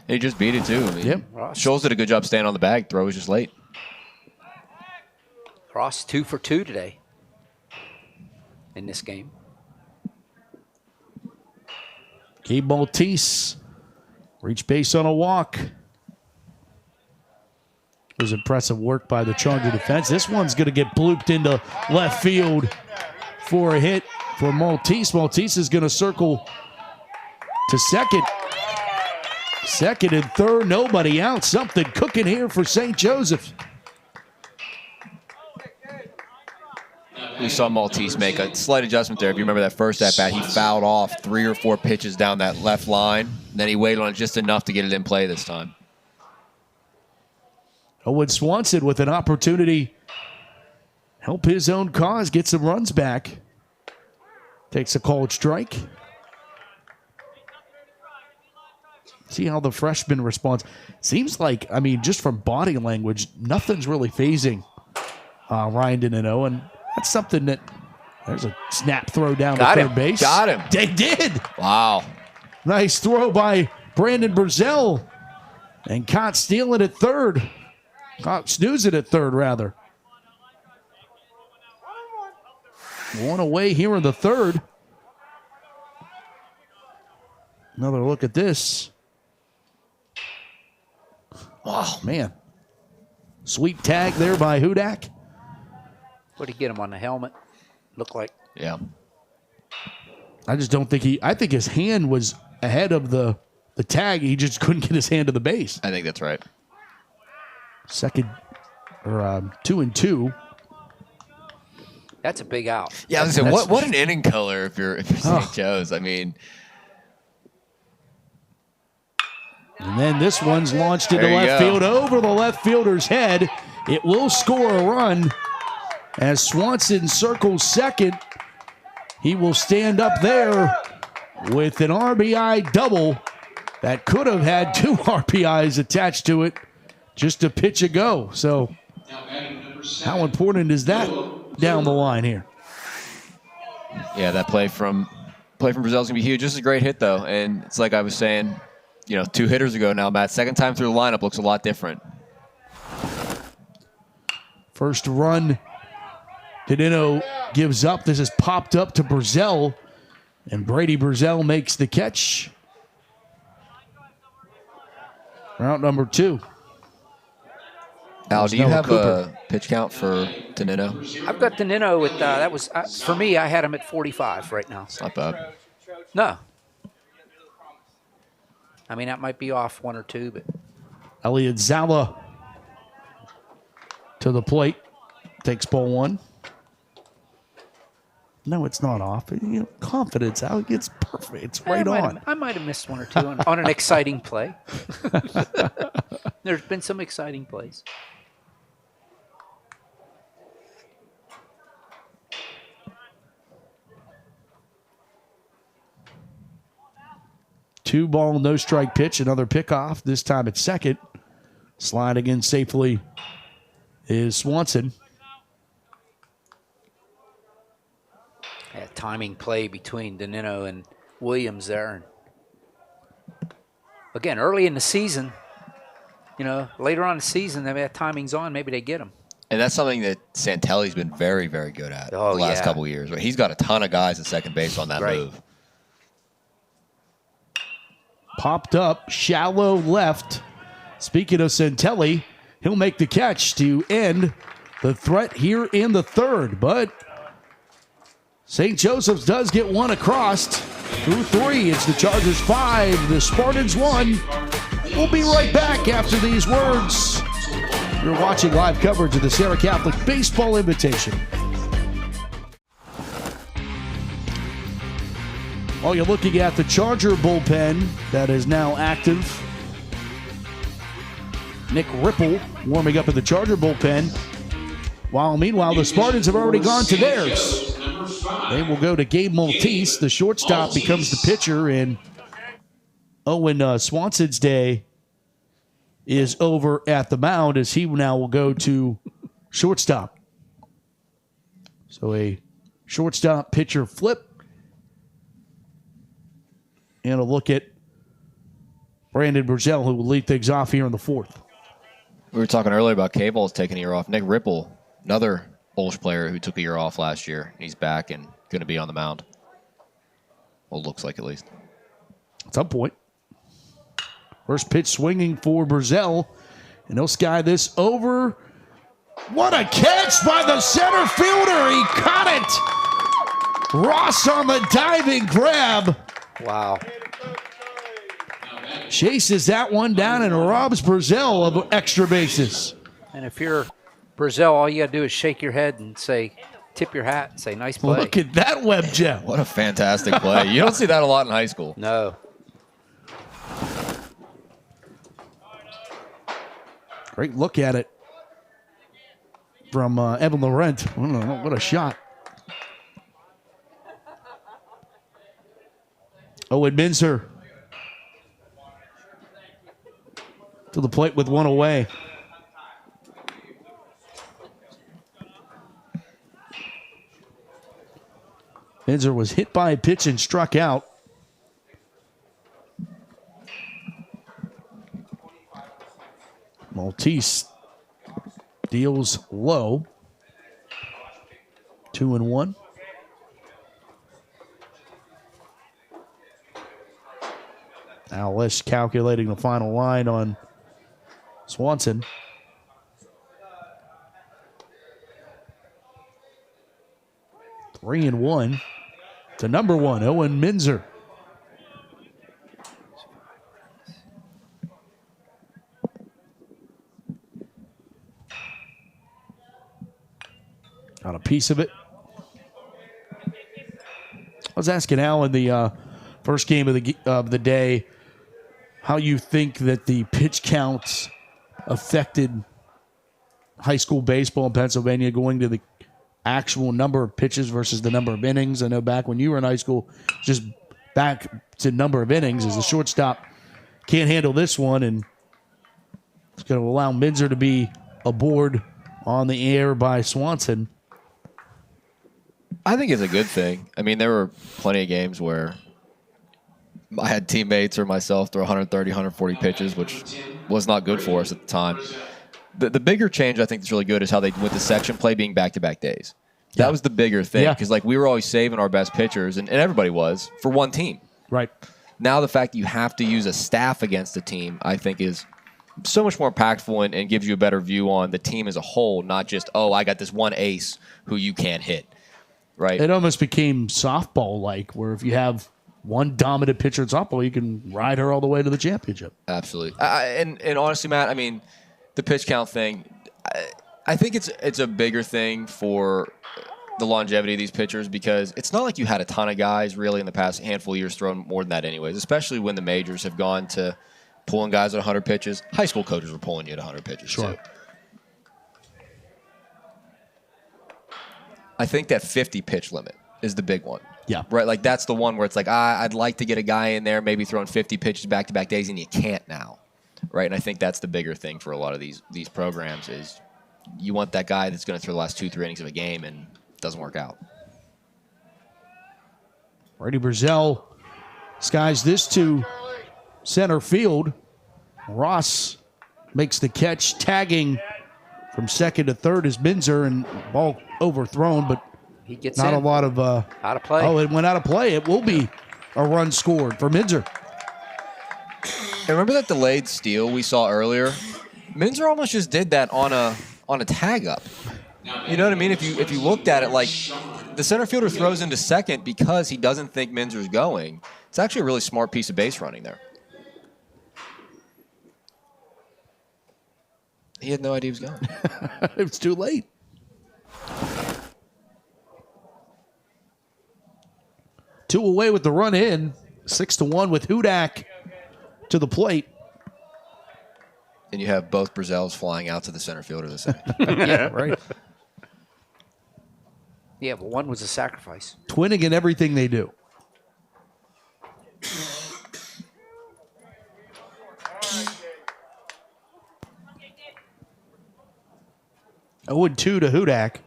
J: He just beat it, too. I mean,
A: yep.
J: Schultz did a good job staying on the bag. Throw was just late.
K: Ross 2 for 2 today in this game.
A: Gabe Maltese reached base on a walk. It was impressive work by the Charger defense. This one's going to get blooped into left field for a hit for Maltese. Maltese is going to circle to second. Second and third, nobody out. Something cooking here for St. Joseph.
J: We saw Maltese make a slight adjustment there. If you remember that first at-bat, he fouled off 3 or 4 pitches down that left line. And then he waited on it just enough to get it in play this time.
A: Owen Swanson with an opportunity. Help his own cause, get some runs back. Takes a called strike. See how the freshman responds. Seems like, just from body language, nothing's really phasing Ryan Danino. And that's something that, there's a snap throw down to third base.
J: Got him.
A: They did.
J: Wow.
A: Nice throw by Brandon Brazell. And caught stealing at third. Caught snoozing at third, rather. One away here in the third. Another look at this. Oh, man. Sweet tag there by Hudak.
K: What did he get him on the helmet? Looked like.
J: Yeah.
A: I just don't think I think his hand was ahead of the tag. He just couldn't get his hand to the base.
J: I think that's right.
A: Second, or 2-2.
K: That's a big out.
J: Yeah, I was gonna say, what an inning color if you're St. Joe's. I mean.
A: And then this one's launched into left field over the left fielder's head. It will score a run as Swanson circles second. He will stand up there with an RBI double that could have had 2 RBIs attached to it just a pitch ago. So how important is that down the line here?
J: Yeah, that play from Brazil's going to be huge. Just a great hit, though. And it's like I was saying, 2 hitters ago now, Matt. Second time through the lineup looks a lot different.
A: First run, Danino gives up. This is popped up to Brazell, and Brady Brazell makes the catch. Route number 2.
J: Al, do you have a pitch count for Danino?
K: I've got Danino with, that was, for me, I had him at 45 right now.
J: It's not bad.
K: No. I mean, that might be off 1 or 2, but.
A: Elliot Zala to the plate. Takes ball 1. No, it's not off. Confidence, Al. It's perfect. It's right on.
K: I might have missed 1 or 2 on an exciting play. There's been some exciting plays.
A: Two ball, no strike pitch. Another pickoff. This time at second. Sliding in safely is Swanson.
K: Yeah, timing play between Danino and Williams there. Again, early in the season, later on in the season, if that timing's on, maybe they get him.
J: And that's something that Santelli's been very, very good at the last couple of years. He's got a ton of guys at second base on that move.
A: Popped up, shallow left. Speaking of Santelli, he'll make the catch to end the threat here in the third. But St. Joseph's does get one across through 3. It's the Chargers 5, the Spartans 1. We'll be right back after these words. You're watching live coverage of the Serra Catholic Baseball Invitation. While you're looking at the Charger bullpen that is now active, Nick Ripple warming up at the Charger bullpen. Meanwhile, the Spartans have already gone to theirs. They will go to Gabe Maltese. The shortstop becomes the pitcher, and Owen Swanson's day is over at the mound as he now will go to shortstop. So a shortstop pitcher flip. And a look at Brandon Burzell, who will lead things off here in the 4th.
J: We were talking earlier about K-Balls taking a year off. Nick Ripple, another OLSH player who took a year off last year. He's back and going to be on the mound. Well, looks like at least.
A: At some point. First pitch swinging for Burzell. And he'll sky this over. What a catch by the center fielder. He caught it. Ross on the diving grab.
K: Wow.
A: Chases that one down and robs Burzell of extra bases.
K: And if you're Burzell, all you got to do is shake your head and say, tip your hat and say, nice play.
A: Look at that web jet.
J: What a fantastic play. You don't see that a lot in high school.
K: No.
A: Great look at it from Evan Laurent. What a shot. Owen Minzer to the plate with one away. Minzer was hit by a pitch and struck out. Maltese deals low. 2-1. OLSH calculating the final line on Swanson. Three and 1 to number 1, Owen Minzer. Got a piece of it. I was asking Al in the first game of the day how you think that the pitch counts affected high school baseball in Pennsylvania, going to the actual number of pitches versus the number of innings. I know back when you were in high school, just back to number of innings as the shortstop can't handle this one, and it's going to allow Minzer to be aboard on the air by Swanson.
J: I think it's a good thing. I mean, there were plenty of games where I had teammates or myself throw 130, 140 pitches, which was not good for us at the time. The bigger change I think that's really good is how they went to section play being back-to-back days. That was the bigger thing because we were always saving our best pitchers, and everybody was, for one team.
A: Right.
J: Now the fact that you have to use a staff against a team, I think, is so much more impactful and gives you a better view on the team as a whole, not just, oh, I got this one ace who you can't hit, right?
A: It almost became softball-like, where if you have one dominant pitcher in softball, you can ride her all the way to the championship.
J: Absolutely. And honestly, Matt, I mean, the pitch count thing, I think it's a bigger thing for the longevity of these pitchers, because it's not like you had a ton of guys really in the past handful of years throwing more than that anyways, especially when the majors have gone to pulling guys at 100 pitches. High school coaches were pulling you at 100 pitches too. I think that 50 pitch limit is the big one.
A: Yeah.
J: Right, like that's the one where it's like, I'd like to get a guy in there maybe throwing 50 pitches back-to-back days, and you can't now. Right, and I think that's the bigger thing for a lot of these programs is you want that guy that's going to throw the last 2-3 innings of a game, and it doesn't work out.
A: Brady Brazell skies this to center field. Ross makes the catch, tagging from second to third is Minzer, and ball overthrown, but
K: he gets
A: not
K: in.
A: a lot of
K: out of play.
A: Oh, it went out of play. It will be a run scored for Minzer.
J: And remember that delayed steal we saw earlier? Minzer almost just did that on a tag up. You know what I mean? If you looked at it, like the center fielder throws into second because he doesn't think Minzer's going. It's actually a really smart piece of base running there. He had no idea he was going.
A: It was too late. Two away with the run in. 6-1 with Hudak to the plate.
J: And you have both Brazells flying out to the center fielder this inning.
A: Yeah, right.
K: Yeah, but one was a sacrifice.
A: Twinning in everything they do. I would 2 to Hudak.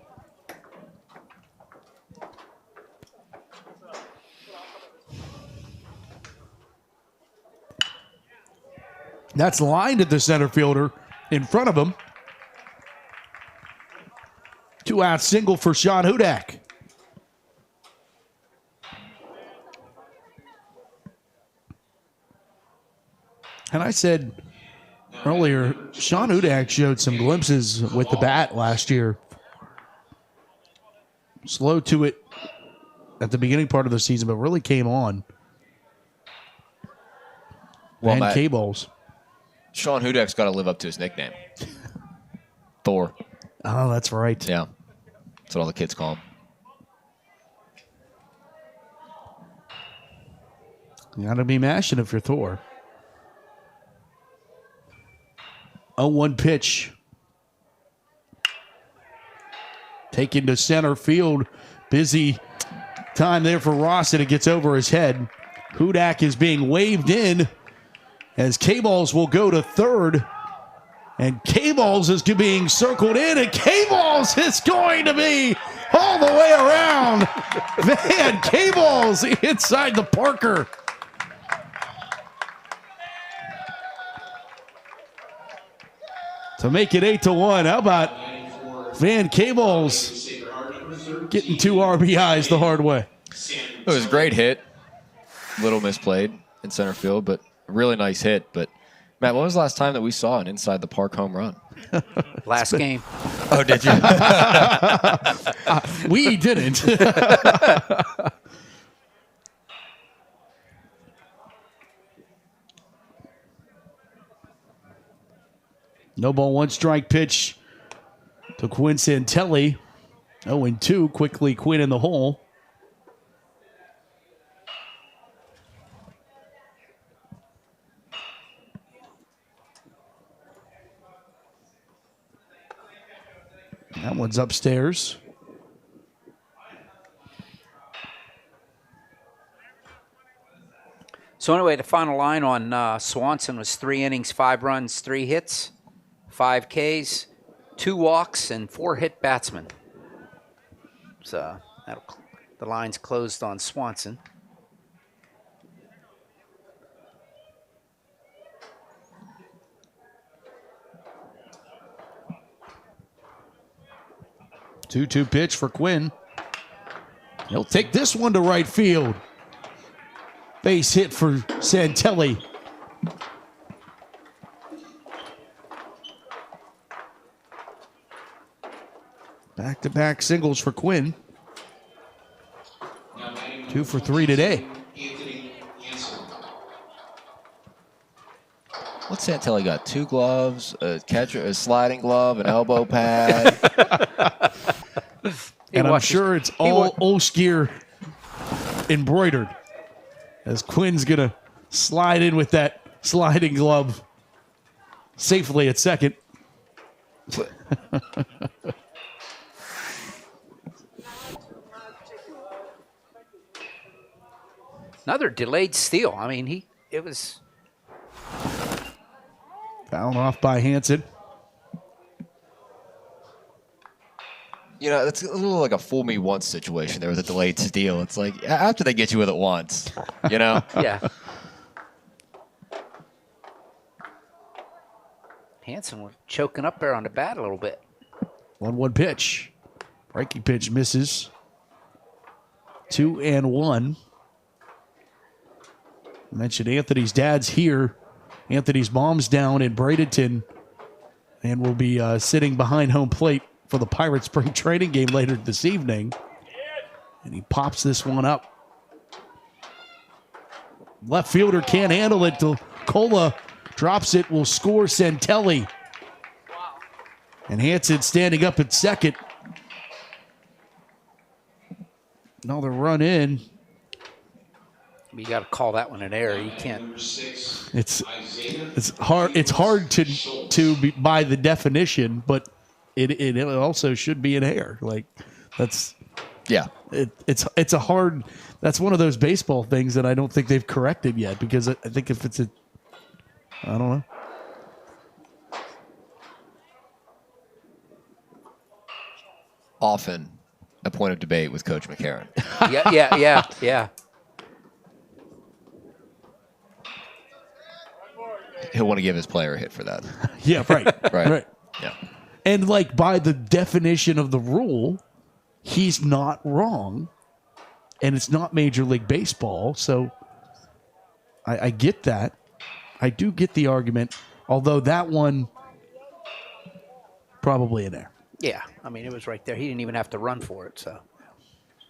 A: That's lined at the center fielder in front of him. 2-out single for Sean Hudak. And I said earlier, Sean Hudak showed some glimpses with the bat last year. Slow to it at the beginning part of the season, but really came on.
J: Well,
A: Van K-Balls.
J: Sean Hudak's got to live up to his nickname. Thor.
A: Oh, that's right.
J: Yeah. That's what all the kids call him.
A: You got to be mashing if you're Thor. 0-1 pitch. Taken to center field. Busy time there for Ross, and it gets over his head. Hudak is being waved in as K-Balls will go to third. And K-Balls is being circled in, and K-Balls is going to be all the way around. Man, K-Balls inside the Parker. To make it 8-1. How about Van K-Balls getting 2 RBIs the hard way?
J: It was a great hit. Little misplayed in center field, but a really nice hit. But, Matt, when was the last time that we saw an inside the park home run?
K: Last game.
J: Oh, did you?
A: We didn't. No ball, 1 strike pitch to Quinn Santelli. 0-2. Quickly Quinn in the hole. That one's upstairs.
K: So anyway, the final line on Swanson was 3 innings, 5 runs, 3 hits, 5 Ks, 2 walks, and 4 hit batsmen. So the line's closed on Swanson.
A: Two pitch for Quinn. He'll take this one to right field. Base hit for Santelli. Back-to-back singles for Quinn. 2 for 3 today.
J: What's Santelli got? 2 gloves, a catcher, a sliding glove, an elbow pad.
A: And I'm sure it's all OLSH gear embroidered, as Quinn's going to slide in with that sliding glove safely at second.
K: Another delayed steal. I mean, it was
A: fouled off by Hansen.
J: You know, it's a little like a fool me once situation there with a delayed steal. It's like after they get you with it once, you know?
K: Yeah. Hansen was choking up there on the bat a little bit.
A: 1-1 pitch. Breaking pitch misses. 2-1. I mentioned Anthony's dad's here. Anthony's mom's down in Bradenton and will be sitting behind home plate for the Pirates spring training game later this evening. And he pops this one up. Left fielder can't handle it. Cola drops it, will score Santelli. And Hansen standing up at second. Another run in.
K: You got to call that one an error. You can't.
A: It's hard. It's hard to be by the definition, but it also should be an error. Like that's It's a hard. That's one of those baseball things that I don't think they've corrected yet, because I think if it's I don't know.
J: Often a point of debate with Coach McCarron.
K: Yeah.
J: He'll want to give his player a hit for that.
A: Yeah, right.
J: Right. Yeah.
A: And like by the definition of the rule, he's not wrong, and it's not Major League Baseball. So I get that. I do get the argument, although that one probably in there.
K: Yeah, I mean, it was right there. He didn't even have to run for it. So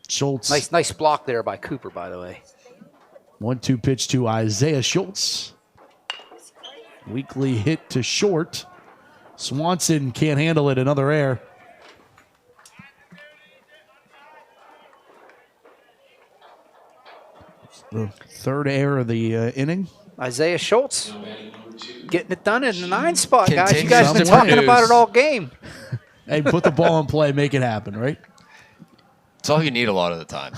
A: Schultz.
K: Nice block there by Cooper, by the way.
A: 1-2 pitch to Isaiah Schultz. Weakly hit to short. Swanson can't handle it. Another error. The third error of the inning.
K: Isaiah Schultz getting it done in the 9 spot, guys. You
A: Continues
K: guys have been
A: to
K: talking
A: lose.
K: about it all game.
A: Hey, put the ball in play, make it happen, right?
J: It's all you need a lot of the time.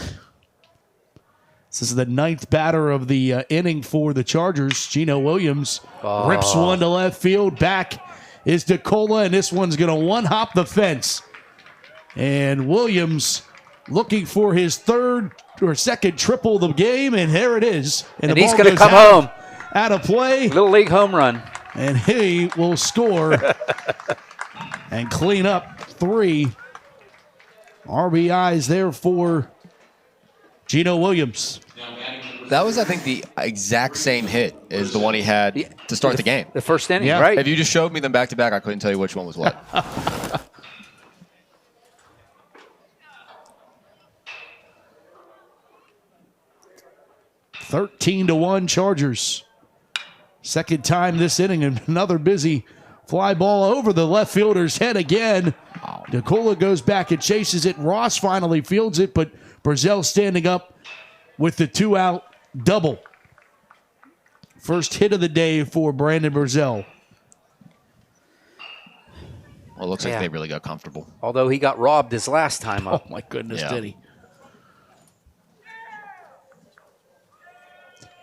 A: This is the 9th batter of the inning for the Chargers. Gino Williams rips one to left field. Back is DeCola, and this one's going to one-hop the fence. And Williams looking for his third or second triple of the game, and there it is.
K: And he's going to come home.
A: Out of play.
K: Little league home run.
A: And he will score and clean up 3 RBIs there for Gino Williams.
J: That was, I think, the exact same hit as the one he had to start the game.
K: The first inning, right?
J: If you just showed me them back to back, I couldn't tell you which one was what.
A: 13-1 Chargers. Second time this inning, and another busy fly ball over the left fielder's head again. DeCola goes back and chases it. Ross finally fields it, but Brazil standing up with the 2-out double. First hit of the day for Brandon Brazil.
J: Well, it looks like they really got comfortable.
K: Although he got robbed his last time up.
A: Oh, my goodness, did he?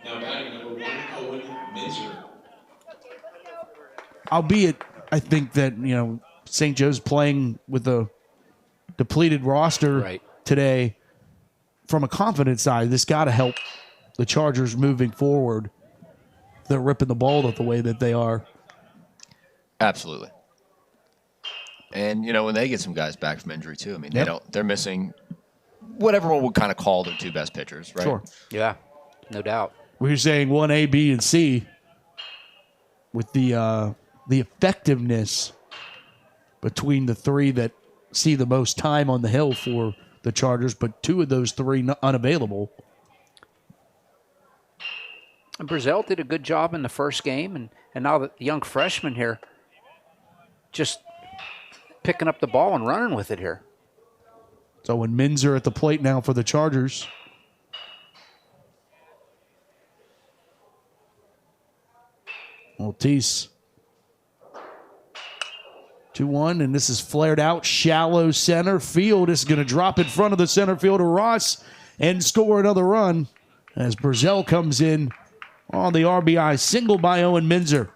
E: Now batting number 1, Owen Minzer.
A: Albeit, I think that, St. Joe's playing with a depleted roster today. From a confidence side, this got to help the Chargers moving forward. They're ripping the ball up the way that they are.
J: Absolutely. And, when they get some guys back from injury, too, I mean, they're missing what everyone would kind of call their 2 best pitchers, right?
A: Sure.
K: Yeah, no doubt.
A: We're saying 1A, B, and C with the effectiveness between the 3 that see the most time on the hill for the Chargers, but 2 of those 3 unavailable.
K: And Brazil did a good job in the first game, and now the young freshman here just picking up the ball and running with it here.
A: So when Minzer at the plate now for the Chargers. Maltese. 2-1, and this is flared out, shallow center field. This is going to drop in front of the center fielder, Ross, and score another run as Brazil comes in on the RBI single by Owen Minzer.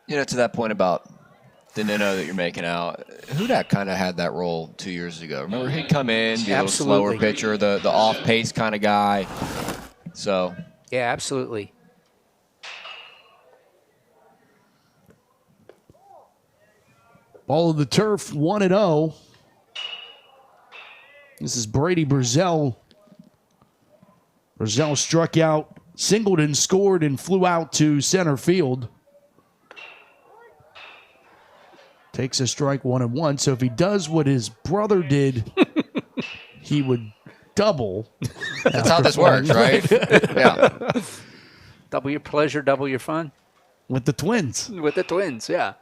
J: You know, to that point about the Nino that you're making out, Hudak kind of had that role 2 years ago. Remember, he'd come in, be a little slower pitcher, the off-pace kind of guy. So,
K: yeah, absolutely.
A: Ball of the turf, 1-0. This is Brady Brazell. Brazell struck out, singled and scored, and flew out to center field. Takes a strike, 1-1. So if he does what his brother did, he would double.
J: That's how this works, right? Yeah.
K: Double your pleasure, double your fun.
A: With the Twins.
K: With the Twins, yeah.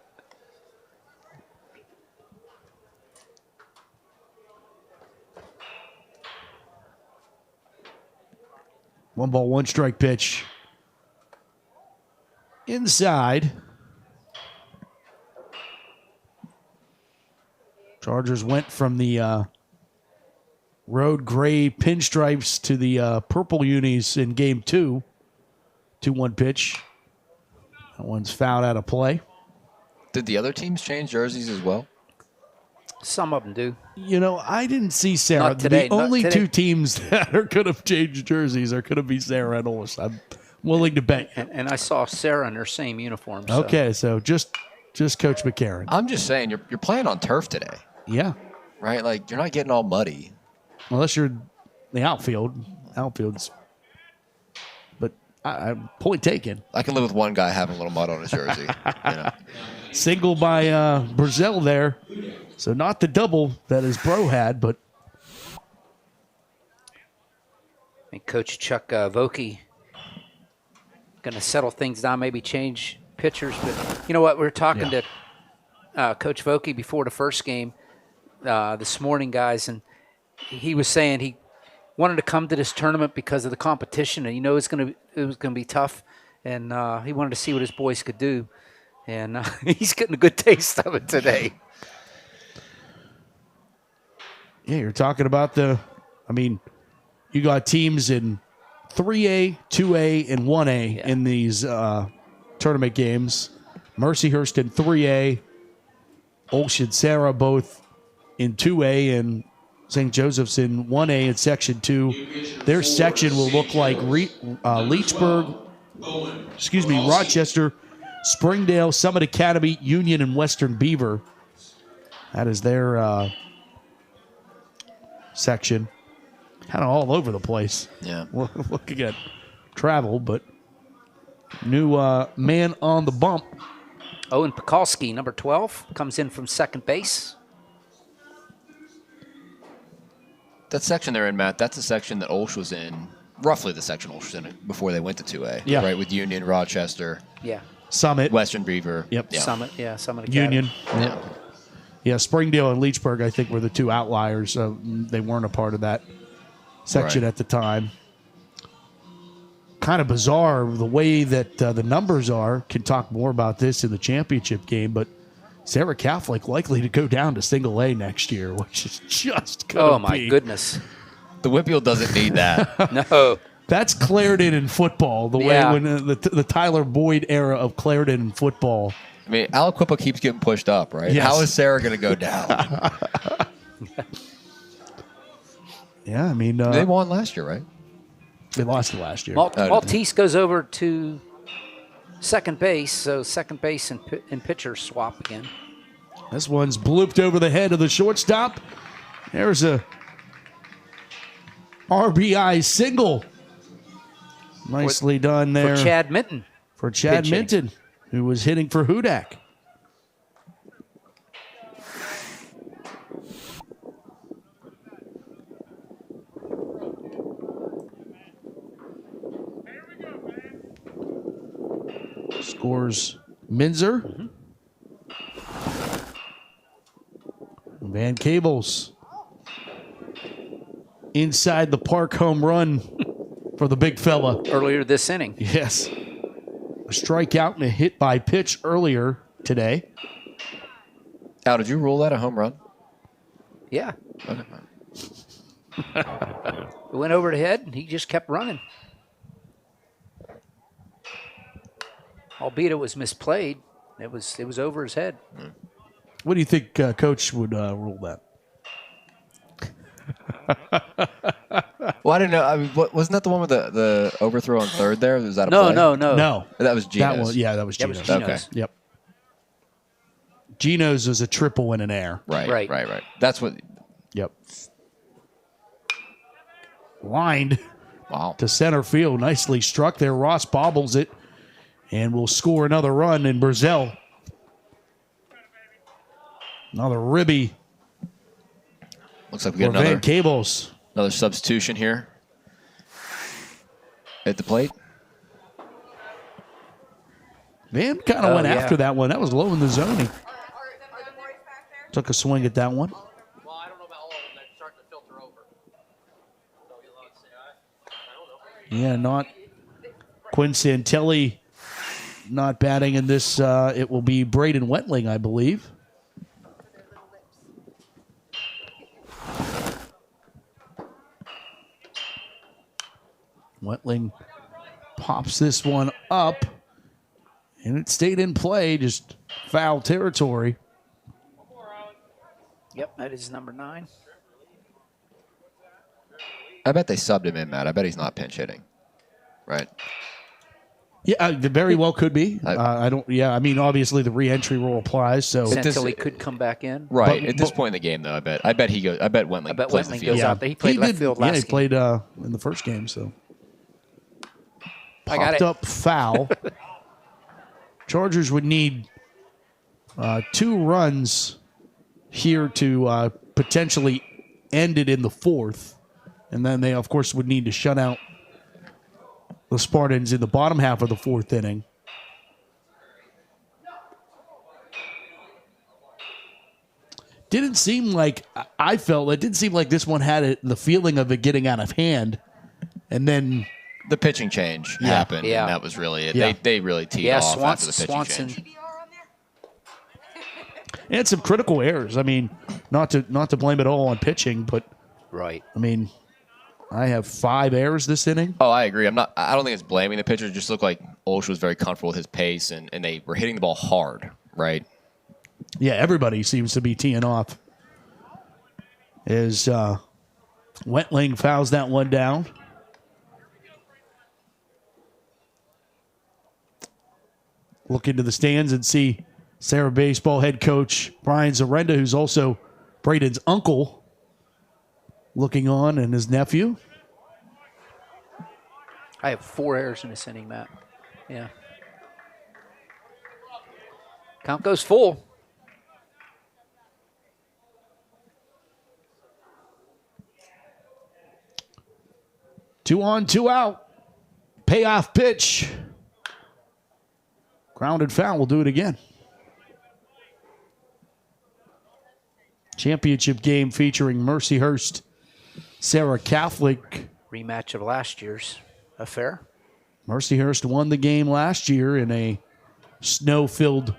A: One ball, one strike pitch. Inside. Chargers went from the road gray pinstripes to the purple unis in game 2. 2-1 pitch. That one's fouled out of play.
J: Did the other teams change jerseys as well?
K: Some of them do.
A: You know, I didn't see Serra.
K: Not today,
A: the only
K: not today.
A: 2 teams that are going to change jerseys are going to be Serra and OLSH. I'm willing to bet.
K: And I saw Serra in their same uniform. So.
A: Okay, so just Coach McCarron.
J: I'm just saying, you're playing on turf today.
A: Yeah.
J: Right? Like, you're not getting all muddy.
A: Unless you're the outfield. Outfield's. But point taken.
J: I can live with one guy having a little mud on his jersey. You know?
A: Single by Brazell there. So not the double that his bro had, but.
K: And Coach Chuck Vokey going to settle things down, maybe change pitchers. But you know what? We were talking to Coach Vokey before the first game this morning, guys, and he was saying he wanted to come to this tournament because of the competition, and it was going to be tough, and he wanted to see what his boys could do, and he's getting a good taste of it today.
A: Yeah, you're talking about you got teams in 3A, 2A, and 1A in these tournament games. Mercyhurst in 3A, OLSH and Serra both in 2A, and St. Joseph's in 1A in Section 2. Their section will look like Leechburg, Rochester, Springdale, Summit Academy, Union, and Western Beaver. That is their section. Kind of all over the place.
J: Yeah.
A: We're looking at travel, but new man on the bump.
K: Owen Pekalski, number 12, comes in from second base.
J: That section they're in, Matt, that's the section that OLSH was in, roughly the section OLSH was in before they went to 2A.
A: Yeah.
J: Right, with Union, Rochester.
K: Yeah.
A: Summit.
J: Western Beaver.
A: Yep.
J: Yeah.
K: Summit Academy.
A: Union.
J: Yeah.
A: Yeah, Springdale and Leechburg, I think, were the 2 outliers. They weren't a part of that section at the time. Kind of bizarre the way that the numbers are. Can talk more about this in the championship game, but Serra Catholic likely to go down to single A next year, which is just going to
K: Oh, my goodness.
J: The Whitfield doesn't need that.
K: No.
A: That's Clarendon in football, the way when the Tyler Boyd era of Clarendon in football.
J: I mean, Aliquippa keeps getting pushed up, right?
A: Yes.
J: How is Serra going to go down?
A: Yeah, I mean.
J: They won last year, right?
A: They lost it last year.
K: Maltese goes over to second base, so second base and pitcher swap again.
A: This one's blooped over the head of the shortstop. There's a RBI single. Nicely done there.
K: For Chad Minton.
A: For Chad
K: Pitching.
A: Minton, who was hitting for Hudak. Scores Minzer. Van Cables. Inside the park home run for the big fella.
K: Earlier this inning.
A: Yes. A strikeout and a hit by pitch earlier today.
J: Al, did you rule that a home run?
K: Yeah.
J: Okay.
K: It went over the head, and he just kept running. Albeit it was misplayed, it was over his head.
A: What do you think Coach would rule that?
J: Well, I didn't know. I mean, wasn't that the one with the overthrow on third there? Was that a
K: No,
J: play?
K: no.
A: No.
J: That was Geno's.
A: That was, yeah, that was
K: That
A: Geno's.
K: was Geno's.
J: Okay.
A: Yep. Geno's was a triple in an air.
J: Right. That's what.
A: Yep. Lined
J: Wow.
A: to center field. Nicely struck there. Ross bobbles it and will score another run in Brazil. Another ribby.
J: Looks like we get
A: for Van
J: another
A: Cables.
J: substitution here at the plate.
A: Man kind of went
K: yeah.
A: after that one. That was low in the zone. He took a swing at that one. Yeah, not Quinn Santelli not batting in this. It will be Braden Wentling, I believe. Wentling pops this one up, and it stayed in play, just foul territory.
K: Yep, that is number 9.
J: I bet they subbed him in, Matt. I bet he's not pinch hitting. Right?
A: Yeah, very well could be. I don't. Yeah, I mean, obviously the re-entry rule applies. So
K: Santilli could come back in.
J: Right. At this point in the game, though, I bet he goes. I bet Wentling plays the
K: Wentling
J: field.
K: goes out there. He played left field last
A: Yeah, he
K: game.
A: played in the first game. So
K: I got
A: popped
K: it.
A: up foul. Chargers would need 2 runs here to potentially end it in the 4th, and then they, of course, would need to shut out the Spartans in the bottom half of the 4th inning. Didn't seem like, I felt, it didn't seem like this one had the feeling of it getting out of hand. And then
J: The pitching change happened,
K: Yeah.
J: and that was really it.
A: Yeah.
J: They really teed off after the pitching change.
A: and some critical errors. I mean, not to blame it all on pitching, but
K: Right.
A: I mean, I have 5 errors this inning.
J: Oh, I agree. I don't think it's blaming the pitcher. It just looked like OLSH was very comfortable with his pace, and they were hitting the ball hard, right?
A: Yeah, everybody seems to be teeing off. As Wentling fouls that one down. Look into the stands and see Serra baseball head coach Brian Zarenda, who's also Braden's uncle, looking on, and his nephew.
K: I have 4 errors in this inning, Matt. Yeah. Count goes full.
A: Two on, 2 out. Payoff pitch. Grounded foul. We'll do it again. Championship game featuring Mercyhurst, Serra Catholic.
K: Rematch of last year's affair.
A: Mercyhurst won the game last year in a snow-filled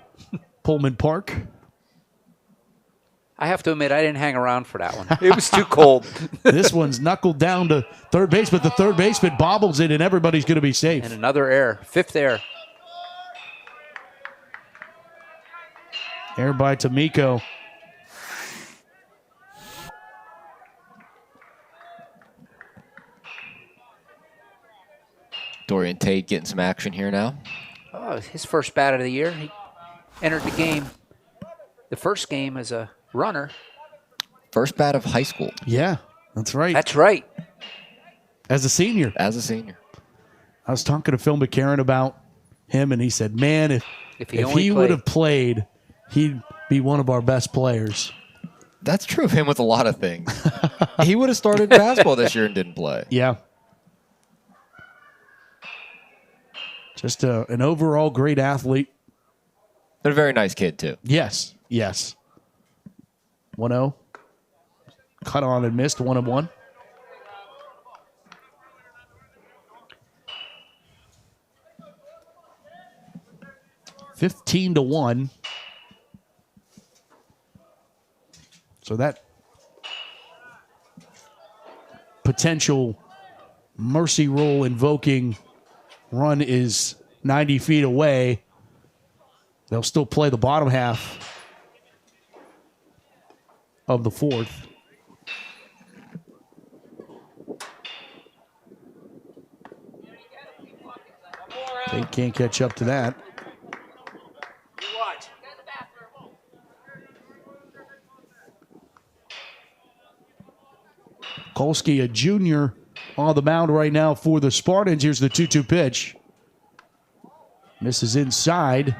A: Pullman Park.
K: I have to admit, I didn't hang around for that one. It was too cold.
A: This one's knuckled down to third base, but the third baseman bobbles it, and everybody's going to be safe.
K: And another error. 5th error.
A: Error by Tamiko.
J: Dorian Tate getting some action here now.
K: Oh, his first bat of the year. He entered the game, the first game as a runner.
J: First bat of high school.
A: Yeah, that's right.
K: That's right.
A: As a senior.
J: As a senior.
A: I was talking to Phil McCarron about him, and he said, man, if he would have played, he'd be one of our best players.
J: That's true of him with a lot of things. He would have started basketball this year and didn't play.
A: Yeah. Just an overall great athlete.
J: But a very nice kid, too.
A: Yes, yes. 1-0. Cut on and missed, 1-1. $15-1. So that potential mercy rule invoking run is 90 feet away. They'll still play the bottom half of the fourth. They can't catch up to that. Kolsky, a junior, on the mound right now for the Spartans. Here's the 2-2 pitch. Misses inside.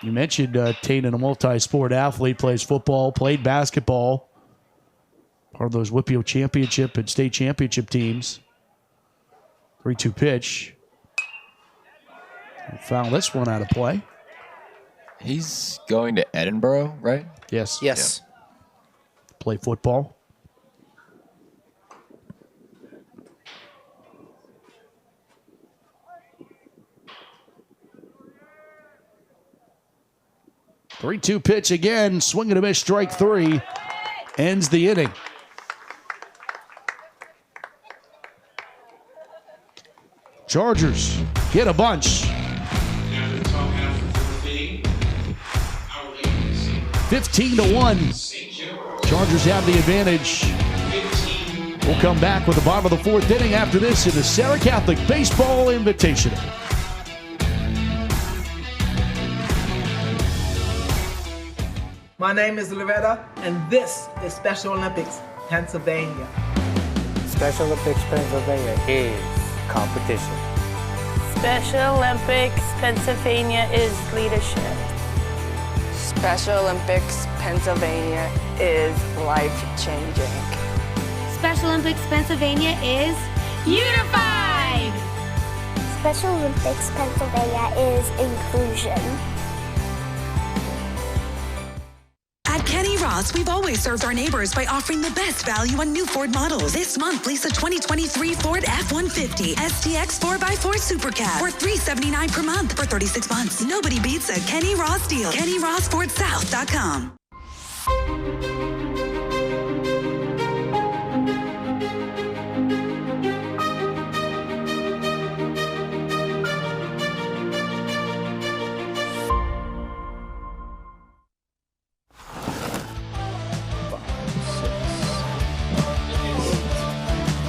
A: You mentioned Tatum, a multi-sport athlete, plays football, played basketball. Part of those Whippio championship and state championship teams. 3-2 pitch. Found this one out of play.
J: He's going to Edinburgh, right?
A: Yes.
K: Yes.
A: Yeah. Play football. Three-two pitch again. Swing and a miss, strike three. Ends the inning. Chargers get a bunch. 15-1. Chargers have the advantage. We'll come back with the bottom of the fourth inning after this in the Serra Catholic Baseball Invitational.
N: My name is Loretta, and this is Special Olympics Pennsylvania.
O: Special Olympics Pennsylvania is competition.
P: Special Olympics Pennsylvania is leadership.
Q: Special Olympics Pennsylvania is life-changing.
R: Special Olympics Pennsylvania is unified.
S: Special Olympics Pennsylvania is inclusion.
T: At Kenny Ross, we've always served our neighbors by offering the best value on new Ford models. This month, lease a 2023 Ford F-150 STX 4x4 Super Cab for $379 per month for 36 months. Nobody beats a Kenny Ross deal. KennyRossFordSouth.com.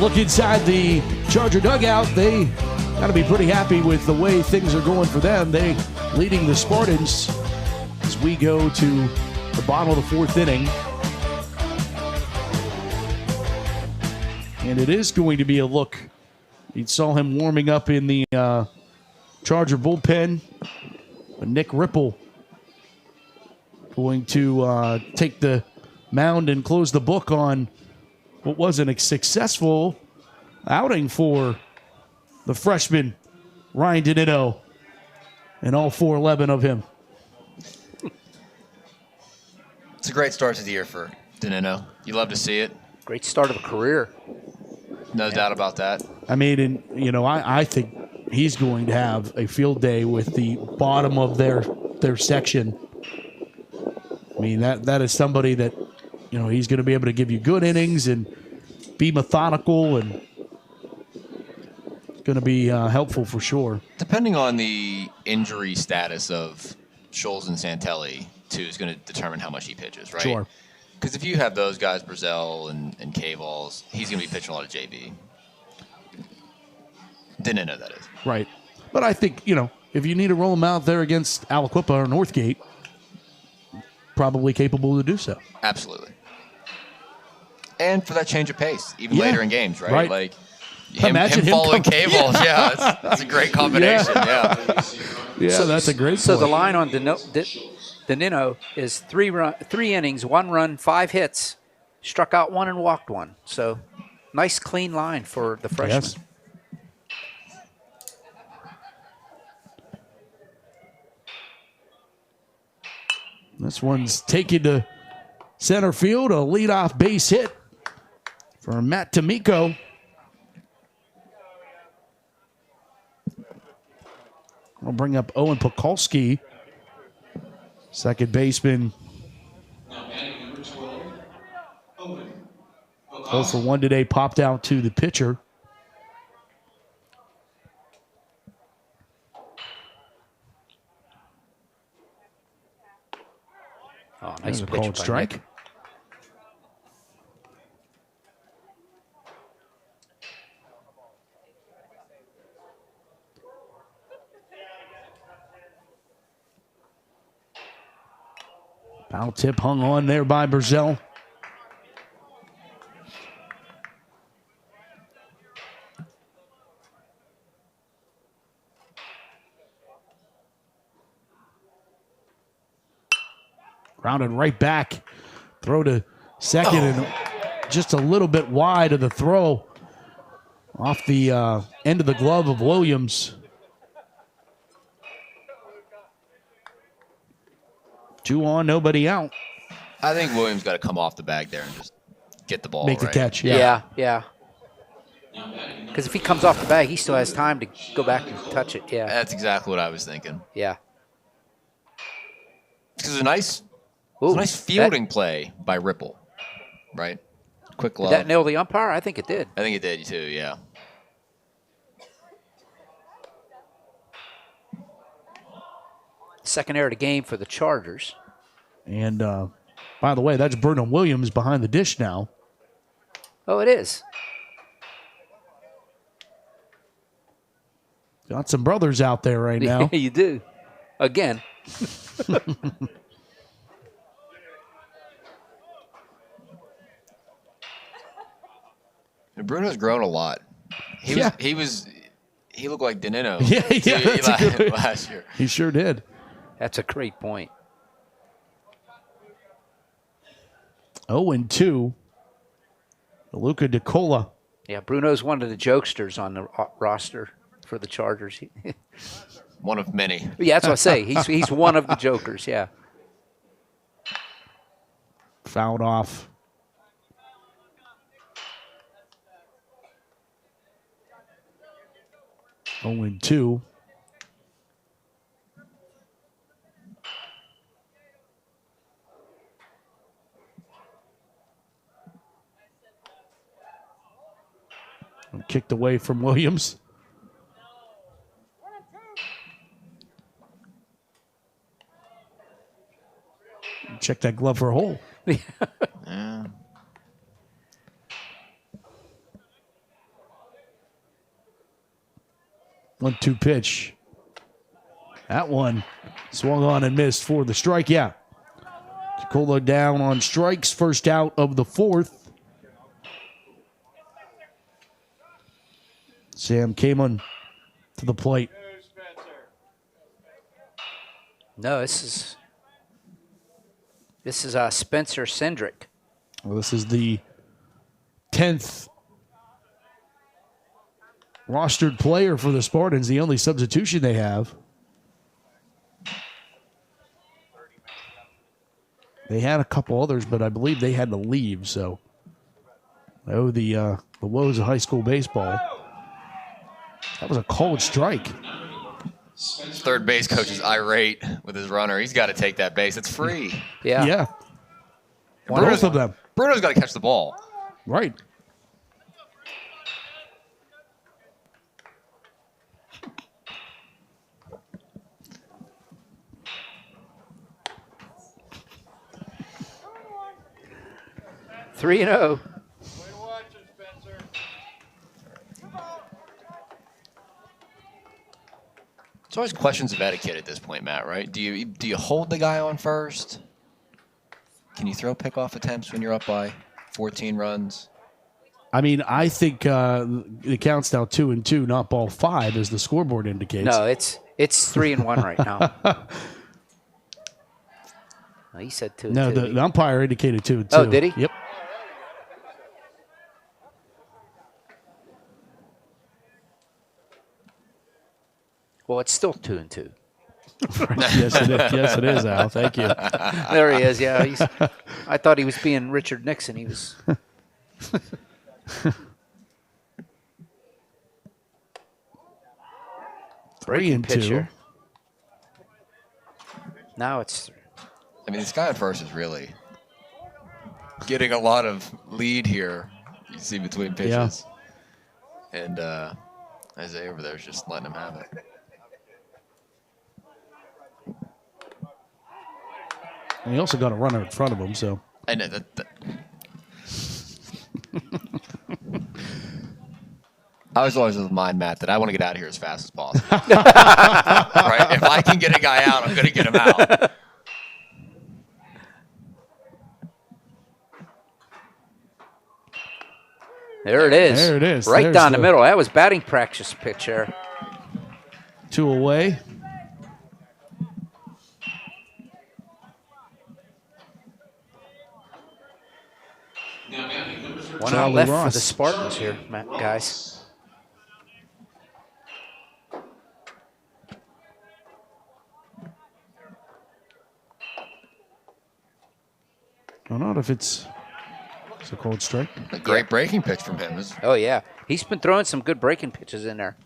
A: Look inside the Charger dugout. They got to be pretty happy with the way things are going for them. They leading the Spartans as we go to the bottom of the fourth inning. And it is going to be a look. You saw him warming up in the Charger bullpen. But Nick Ripple going to take the mound and close the book on what wasn't a successful outing for the freshman, Ryan Donino, and all 411 of him.
J: It's a great start to the year for Donino. You love to see it.
K: Great start of a career.
J: No doubt about that.
A: I mean, and, you know, I think he's going to have a field day with the bottom of their section. I mean, that is somebody that, you know, he's going to be able to give you good innings and be methodical, and going to be helpful for sure.
J: Depending on the injury status of Scholes and Santelli, too, is going to determine how much he pitches, right?
A: Sure.
J: Because if you have those guys, Brazel and K-Balls, he's going to be pitching a lot of JV. Didn't know that is.
A: Right. But I think, you know, if you need to roll him out there against Aliquippa or Northgate, probably capable to do so.
J: Absolutely. And for that change of pace, even later in games, right? Like him following K-Balls, that's a great combination. Yeah,
A: so that's a great
K: So
A: point.
K: the line on Donino is three innings, 1 run, 5 hits, struck out 1 and walked 1. So nice clean line for the freshman.
A: Yes. This one's taken to center field, a leadoff base hit for Matt D'Amico. We'll bring up Owen Pekulski, second baseman. 0 for 1 today, popped out to the pitcher.
K: Oh, nice
A: a
K: pitch
A: called
K: by
A: strike.
K: Nick.
A: Foul tip hung on there by Burzell. Grounded right back. Throw to second and just a little bit wide of the throw off the end of the glove of Williams. 2 on, nobody out.
J: I think Williams got to come off the bag there and just get the ball.
A: Make the
J: right.
A: catch.
K: Yeah. Because if he comes off the bag, he still has time to go back and touch it. Yeah.
J: That's exactly what I was thinking.
K: Yeah.
J: It's a nice fielding play by Ripple, right? Quick glove.
K: Did that nail the umpire? I think it did.
J: I think it did too, yeah.
K: Second error of the game for the Chargers.
A: And by the way, that's Burnham Williams behind the dish now.
K: Oh, it is.
A: Got some brothers out there right now.
K: You do. Again.
J: And Bruno's grown a lot. He looked like Danilo. Last year.
A: He sure did.
K: That's a great point.
A: 0-2. Luca DeCola.
K: Yeah, Bruno's one of the jokesters on the roster for the Chargers.
J: One of many.
K: Yeah, that's what I say. He's one of the jokers, yeah.
A: Fouled off. Only 2. And kicked away from Williams. Check that glove for a hole.
J: Yeah.
A: 1-2 pitch. That one swung on and missed for the strike. Yeah. DeCola down on strikes. First out of the 4th. Sam Kamen to the plate.
K: No, this is Spencer Cendrick.
A: Well, this is the 10th rostered player for the Spartans, the only substitution they have. They had a couple others, but I believe they had to leave, so the woes of high school baseball. That was a cold strike.
J: Third base coach is irate with his runner. He's got to take that base. It's free.
K: Yeah.
A: Yeah. Both of them.
J: Bruno's got to catch the ball.
A: Right.
K: Three and 0.
J: It's always questions of etiquette at this point, Matt, right? Do you hold the guy on first? Can you throw pickoff attempts when you're up by 14 runs?
A: I mean, I think it counts now 2-2, not ball 5, as the scoreboard indicates.
K: No, it's 3-1 right now. Oh, he said 2-2.
A: No, the umpire indicated 2-2.
K: Oh, did he?
A: Yep.
K: Well, it's still 2-2.
A: Yes, it is. Yes, it is, Al. Thank you.
K: There he is. Yeah, I thought he was being Richard Nixon. He was.
A: 3-2.
K: Now it's.
J: I mean, this guy at first is really getting a lot of lead here. You see between pitches. Yeah. And Isaiah over there is just letting him have it.
A: And he also got a runner in front of him, so.
J: I know that. I was always of the mind, Matt, that I want to get out of here as fast as possible. Right? If I can get a guy out, I'm going to get him out.
K: There it is.
A: There it is.
K: Right
A: There's
K: down the middle. That was batting practice pitch there.
A: 2 away.
K: One out left for the Spartans here, guys.
A: I don't know if it's a cold strike.
J: A great breaking pitch from him.
K: Oh, yeah. He's been throwing some good breaking pitches in there.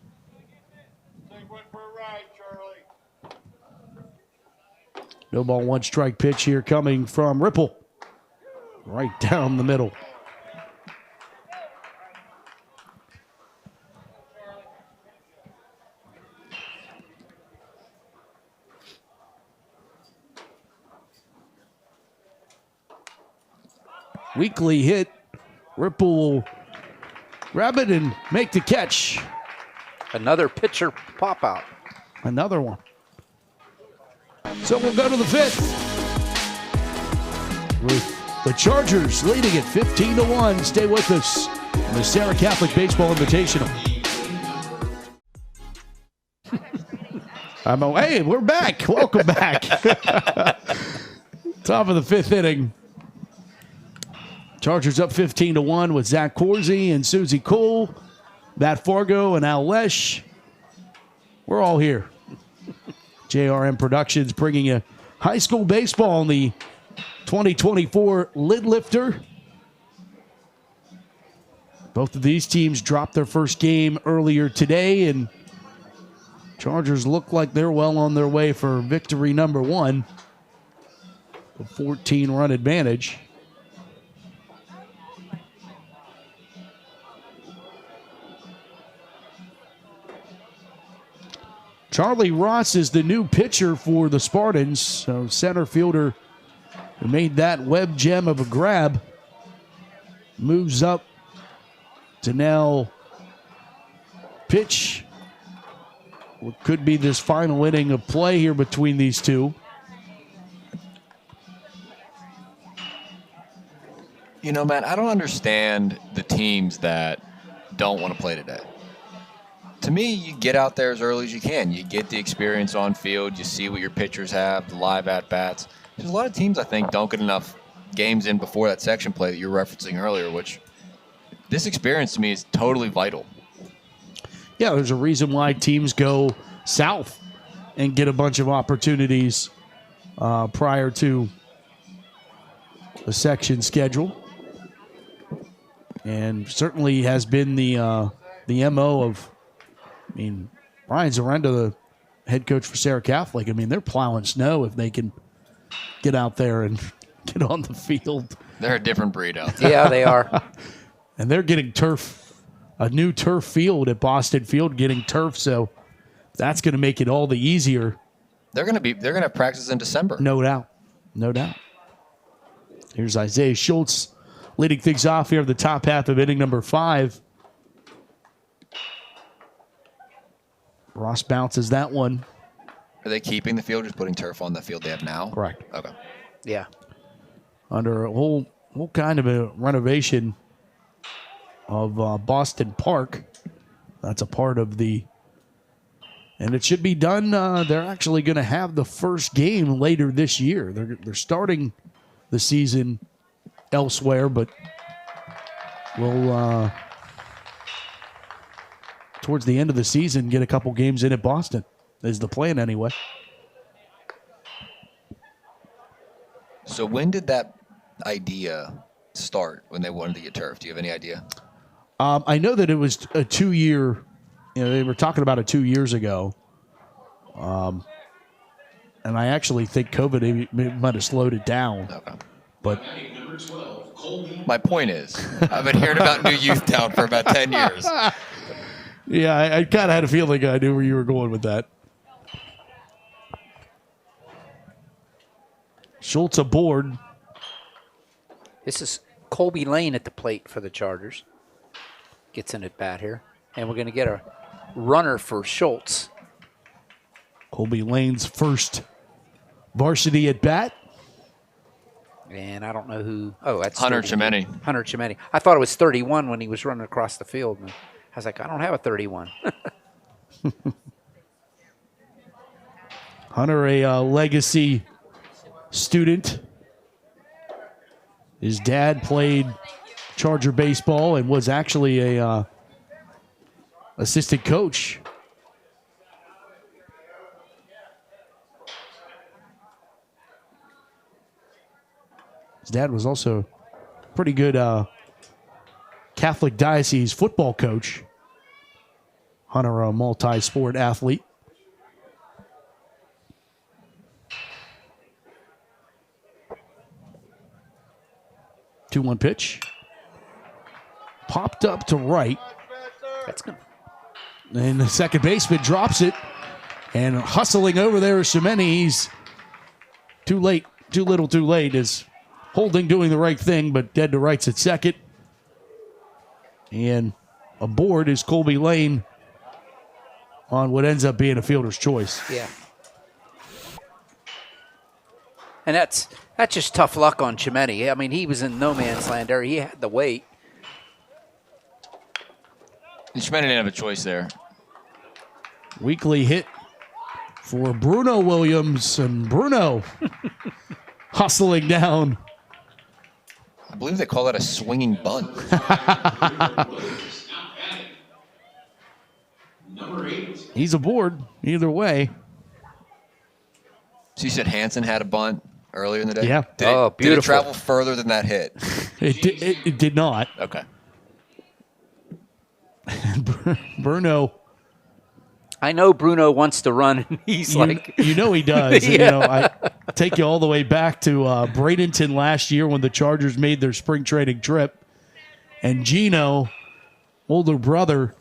A: No ball, 1 strike pitch here coming from Ripple. Right down the middle. Weekly hit. Ripple will grab it and make the catch.
K: Another pitcher pop out.
A: Another one. So we'll go to the 5th. With the Chargers leading it 15-1. Stay with us on the Serra Catholic Baseball Invitational. Hey, we're back. Welcome back. Top of the 5th inning. Chargers up 15-1 with Zach Corsi and Susie Cole, Matt Fargo and OLSH. We're all here. JRM Productions bringing you high school baseball in the 2024 Lid Lifter. Both of these teams dropped their first game earlier today, and Chargers look like they're well on their way for victory number 1. A 14-run advantage. Charlie Ross is the new pitcher for the Spartans. So center fielder who made that web gem of a grab moves up to now pitch what could be this final inning of play here between these two.
J: You know, Matt, I don't understand the teams that don't want to play today. To me, you get out there as early as you can. You get the experience on field. You see what your pitchers have, the live at-bats. There's a lot of teams, I think, don't get enough games in before that section play that you were referencing earlier, which this experience to me is totally vital.
A: Yeah, there's a reason why teams go south and get a bunch of opportunities prior to the section schedule. And certainly has been the MO of, I mean, Brian Zarenda, the head coach for Serra Catholic, I mean, they're plowing snow if they can get out there and get on the field.
J: They're a different breed out there.
K: Yeah, they are.
A: And they're getting a new turf field at Boston Field, getting turf, so that's going to make it all the easier.
J: They're going to have practice in December.
A: No doubt. No doubt. Here's Isaiah Schultz leading things off here at the top half of inning number 5. Ross bounces that one.
J: Are they keeping the field, just putting turf on the field they have now?
A: Correct.
J: Okay.
K: Yeah.
A: Under a whole kind of a renovation of Boston Park. That's a part of the... And it should be done. They're actually going to have the first game later this year. They're starting the season elsewhere, but we'll... towards the end of the season, get a couple games in at Boston, is the plan anyway.
J: So when did that idea start when they wanted to get turf? Do you have any idea?
A: I know that it was a 2-year. They were talking about it 2 years ago. And I actually think COVID might have slowed it down.
J: Okay.
A: But
J: my point is, I've been hearing about New Youth Town for about 10 years.
A: Yeah, I kind of had a feeling I knew where you were going with that. Schultz aboard.
K: This is Colby Lane at the plate for the Chargers. Gets in at bat here. And we're going to get a runner for Schultz.
A: Colby Lane's first varsity at bat.
K: And I don't know who. Oh, that's
J: Hunter
K: 31.
J: Chimeni.
K: Hunter Chimeni. I thought it was 31 when he was running across the field. And I was like, I don't have a 31.
A: Hunter, a legacy student. His dad played Charger baseball and was actually a assistant coach. His dad was also a pretty good Catholic Diocese football coach. Hunter, a multi-sport athlete. Two-one pitch. Popped up to right.
K: That's good.
A: And the second baseman drops it. And hustling over there is Chimeni. He's too late, too little, too late. Is Holding doing the right thing, but dead to rights at second. And aboard is Colby Lane on what ends up being a fielder's choice.
K: Yeah. And that's just tough luck on Chimeni. I mean, he was in no man's land there. He had the weight.
J: And Chimeni didn't have a choice there.
A: Weekly hit for Bruno Williams, and Bruno hustling down.
J: I believe they call that a swinging bunt.
E: Number 8.
A: He's aboard either way.
J: So you said Hansen had a bunt earlier in the day?
A: Yeah.
J: Did it travel further than that hit?
A: It did not.
J: Okay.
A: Bruno.
K: I know Bruno wants to run, and he's like...
A: You know he does.
K: Yeah.
A: And, I take you all the way back to Bradenton last year when the Chargers made their spring training trip. And Gino, older brother,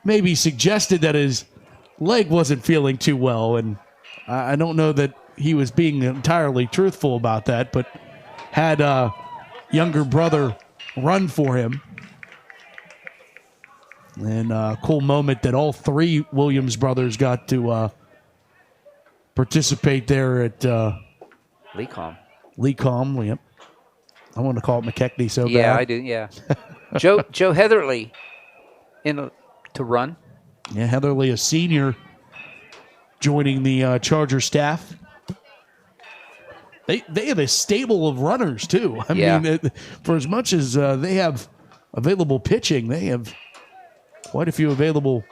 A: maybe suggested that his leg wasn't feeling too well. And I don't know that he was being entirely truthful about that, but had a younger brother run for him. And a cool moment that all three Williams brothers got to participate there at
K: Lecom.
A: Lecom, yep. I want to call it McKechnie so bad.
K: Yeah, I do, yeah. Joe Heatherly to run.
A: Yeah, Heatherly, a senior, joining the Charger staff. They have a stable of runners, too. I mean, for as much as they have available pitching, they have quite a few available.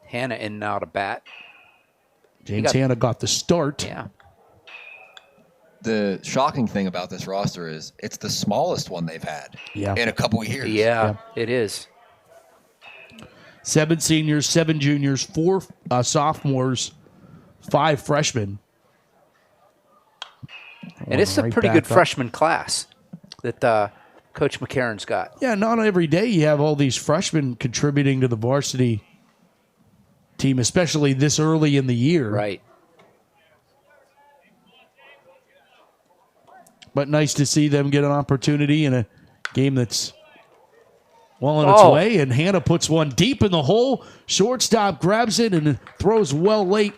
K: Hannah in and out of bat.
A: James Hannah got the start.
K: Yeah.
J: The shocking thing about this roster is it's the smallest one they've had in a couple of years.
K: Yeah, it is.
A: 7 seniors, 7 juniors, 4 sophomores, 5 freshmen.
K: And it's a pretty good freshman class that Coach McCarron's got.
A: Yeah, not every day you have all these freshmen contributing to the varsity team, especially this early in the year.
K: Right.
A: But nice to see them get an opportunity in a game that's well on its way. And Hannah puts one deep in the hole. Shortstop grabs it and throws well late.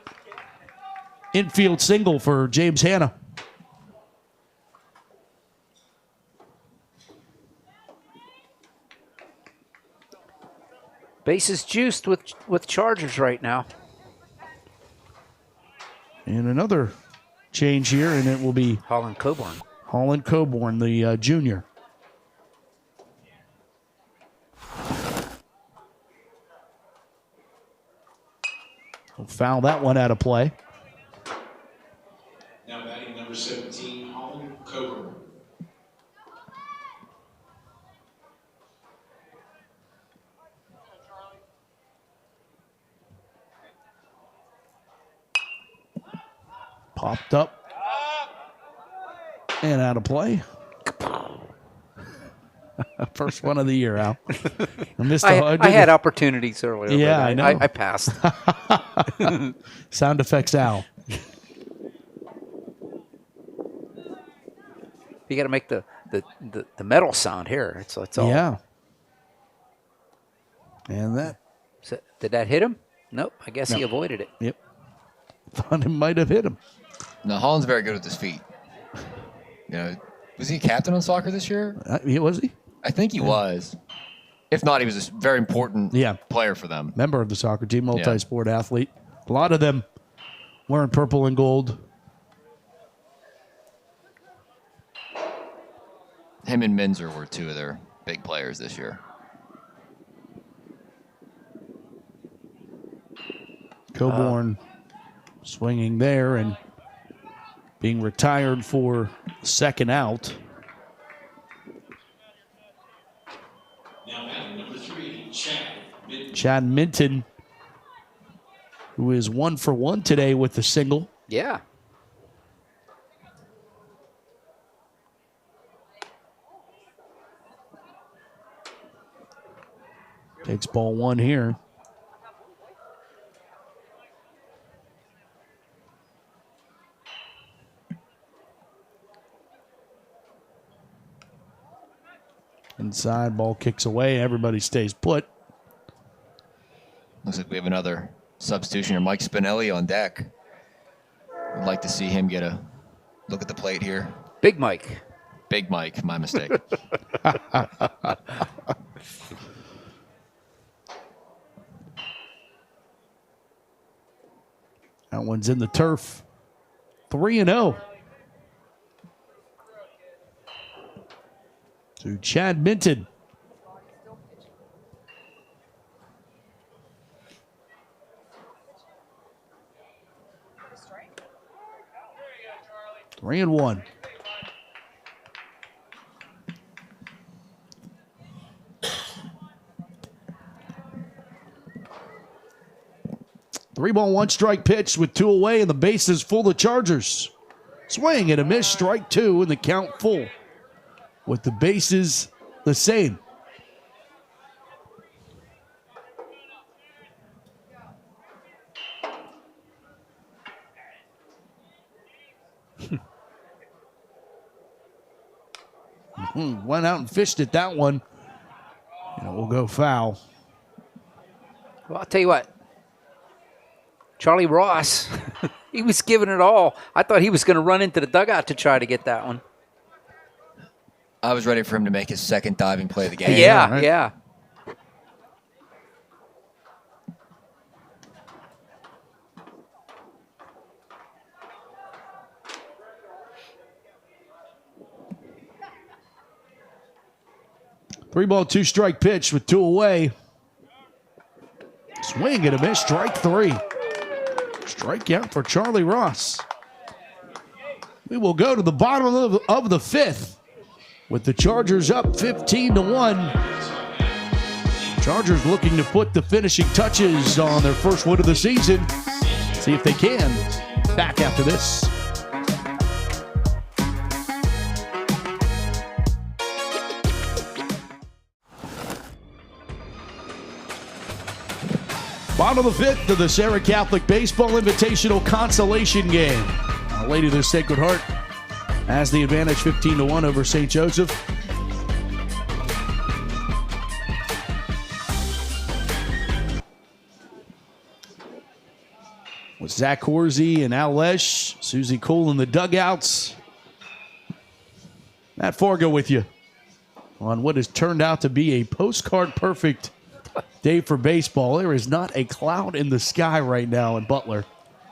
A: Infield single for James Hannah.
K: Bases juiced with Chargers right now.
A: And another change here, and it will be
K: Holland Coburn.
A: Holland Coburn, the junior. We'll foul that one out of play.
E: Now batting number 17, Holland Coburn.
A: Popped up and out of play. First one of the year, Al.
K: I had opportunities earlier.
A: Yeah,
K: but
A: I know.
K: I passed.
A: Sound effects, Al.
K: You got to make the metal sound here. It's all.
A: Yeah. And that.
K: Did that hit him? Nope. I guess he avoided it.
A: Yep. Thought it might have hit him.
J: No, Holland's very good with his feet. You know, was he captain on soccer this year?
A: Was he?
J: I think he was. If not, he was a very important player for them.
A: Member of the soccer team, multi-sport athlete. A lot of them wearing purple and gold.
J: Him and Minzer were two of their big players this year.
A: Coburn swinging there and being retired for second out.
E: Now batting number 3, Chad Minton.
A: Chad Minton, who is 1 for 1 today with the single.
K: Yeah.
A: Takes ball 1 here. Inside, ball kicks away. Everybody stays put.
J: Looks like we have another substitution here. Mike Spinelli on deck. I'd like to see him get a look at the plate here.
K: Big Mike.
J: Big Mike, my mistake.
A: That one's in the turf. 3-0. To Chad Minton. Three and one. Three ball, one strike pitch with 2 away, and the bases full. The Chargers swing and a miss, strike 2, and the count full with the bases the same. Went out and fished at that one, and it will go foul.
K: Well, I'll tell you what. Charlie Ross, he was giving it all. I thought he was going to run into the dugout to try to get that one.
J: I was ready for him to make his second diving play of the game.
K: Yeah,
A: right?
K: yeah.
A: Three ball, 2 strike pitch with 2 away. Swing and a miss, strike 3. Strikeout for Charlie Ross. We will go to the bottom of the 5th with the Chargers up 15-1. Chargers looking to put the finishing touches on their first win of the season. See if they can. Back after this. Bottom of the 5th of the Serra Catholic Baseball Invitational Consolation Game. Our Lady of the Sacred Heart has the advantage 15-1 over St. Joseph. With Zach Horsey and OLSH, Susie Cole in the dugouts. Matt Fargo with you on what has turned out to be a postcard perfect day for baseball. There is not a cloud in the sky right now in Butler.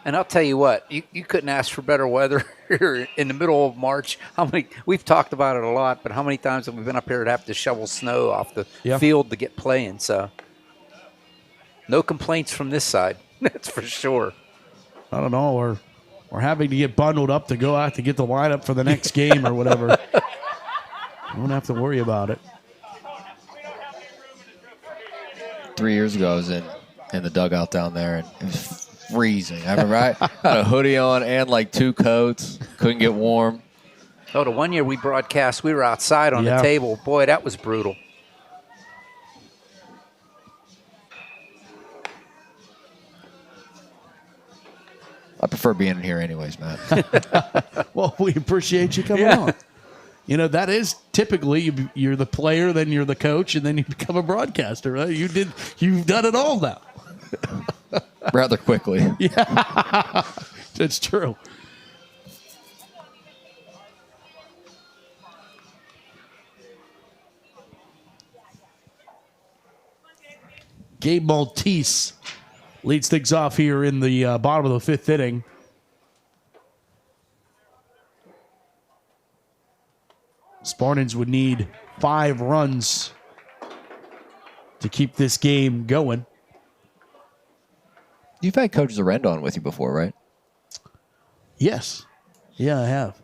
K: And I'll tell you what, you couldn't ask for better weather here in the middle of March. We've talked about it a lot, but how many times have we been up here to have to shovel snow off the field to get playing? So no complaints from this side, that's for sure.
A: I don't know. or having to get bundled up to go out to get the lineup for the next game or whatever. You won't have to worry about it.
J: 3 years ago, I was in the dugout down there, and it was freezing. I remember I had a hoodie on and like 2 coats. Couldn't get warm.
K: Oh, the one year we broadcast, we were outside on the table. Boy, that was brutal.
J: I prefer being in here anyways, man.
A: Well, we appreciate you coming on. You know, that is typically you're the player, then you're the coach, and then you become a broadcaster, right? You've done it all now.
J: Rather quickly.
A: Yeah, that's true. Gabe Maltese leads things off here in the bottom of the 5th inning. Spartans would need 5 runs to keep this game going.
J: You've had Coach Zarenda on with you before, right?
A: Yes. Yeah, I have.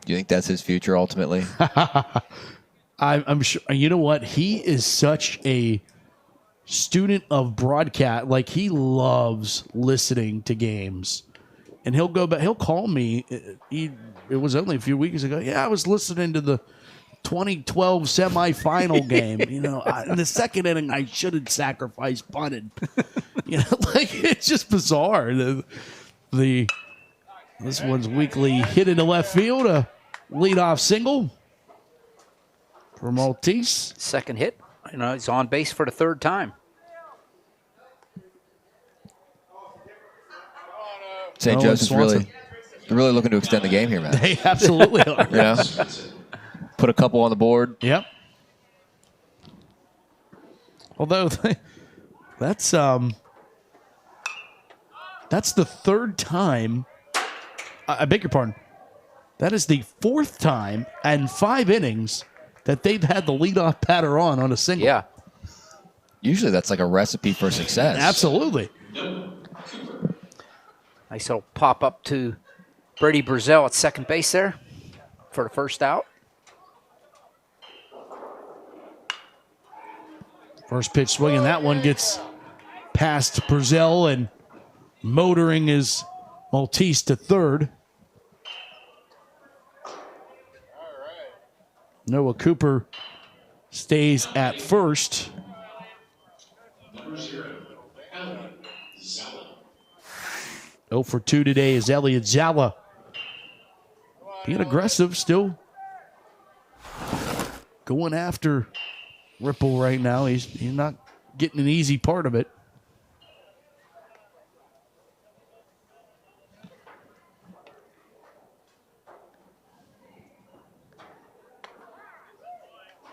J: Do you think that's his future ultimately?
A: I'm sure. You know what? He is such a student of broadcast. Like, he loves listening to games. And he'll go back. He'll call me. It was only a few weeks ago. Yeah, I was listening to the 2012 semifinal game. You know, in the 2nd inning, I should have sacrificed punted. You know, like, it's just bizarre. This one's weekly hit into left field, a leadoff single for Maltese.
K: 2nd hit. You know, he's on base for the 3rd time.
J: St. Joseph's really looking to extend the game here, man.
A: They absolutely are.
J: You know? Put a couple on the board.
A: Yep. Although that's the 3rd time. I beg your pardon. That is the 4th time and 5 innings that they've had the leadoff batter on a single.
K: Yeah.
J: Usually that's like a recipe for success.
A: Absolutely.
K: Nice little pop up to Brady Brazell at 2nd base there for the 1st out.
A: First pitch swinging. That one gets past Brazell, and motoring is Maltese to 3rd. Noah Cooper stays at 1st.
E: Number 0, Elliot Zala.
A: 0 for 2 today is Elliot Zala. Being aggressive, still going after Ripple right now. He's not getting an easy part of it.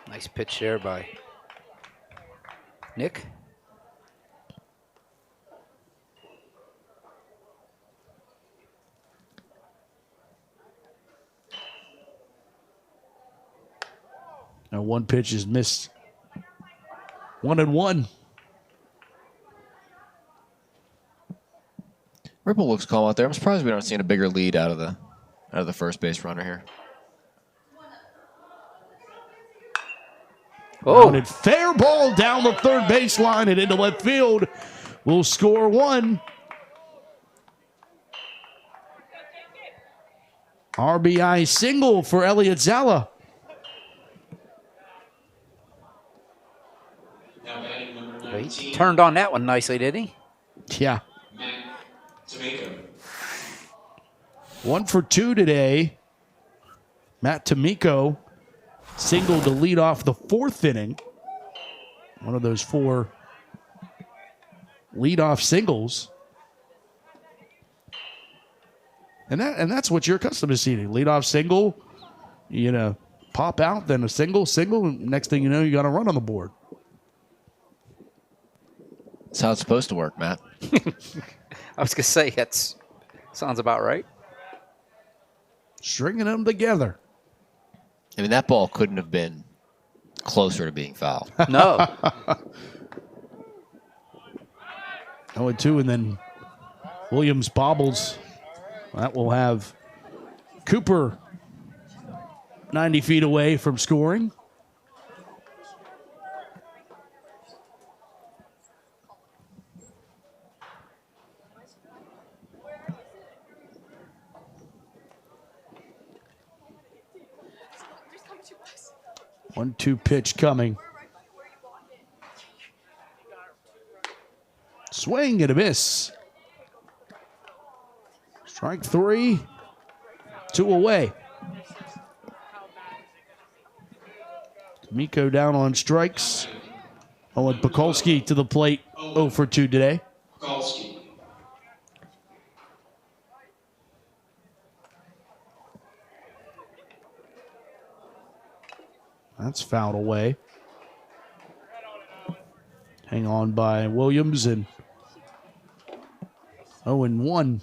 K: Nice pitch there by Nick.
A: Now 1 pitch is missed. 1-1.
J: Ripple looks calm out there. I'm surprised we aren't seeing a bigger lead out of the first base runner here.
A: Oh, fair ball down the 3rd baseline and into left field. Will score 1. RBI single for Elliot Zala.
K: He turned on that one nicely, did he?
A: Yeah.
E: Tomato.
A: 1 for 2 today. Matt Tomiko singled to lead off the 4th inning. One of those 4 leadoff singles. And that's what you're accustomed to seeing. Leadoff single, you know, pop out, then a single, and next thing you know, you got a run on the board.
J: That's how it's supposed to work, Matt.
K: I was going to say, that sounds about right.
A: Stringing them together.
J: I mean, that ball couldn't have been closer to being foul.
K: No.
A: 0-2, and then Williams bobbles. That will have Cooper 90 feet away from scoring. One-two pitch coming. Swing and a miss. Strike 3. 2 away. Miko down on strikes. Owen Pekulski to the plate. 0 for 2 today. That's fouled away. Hang on by Williams, and 0-1.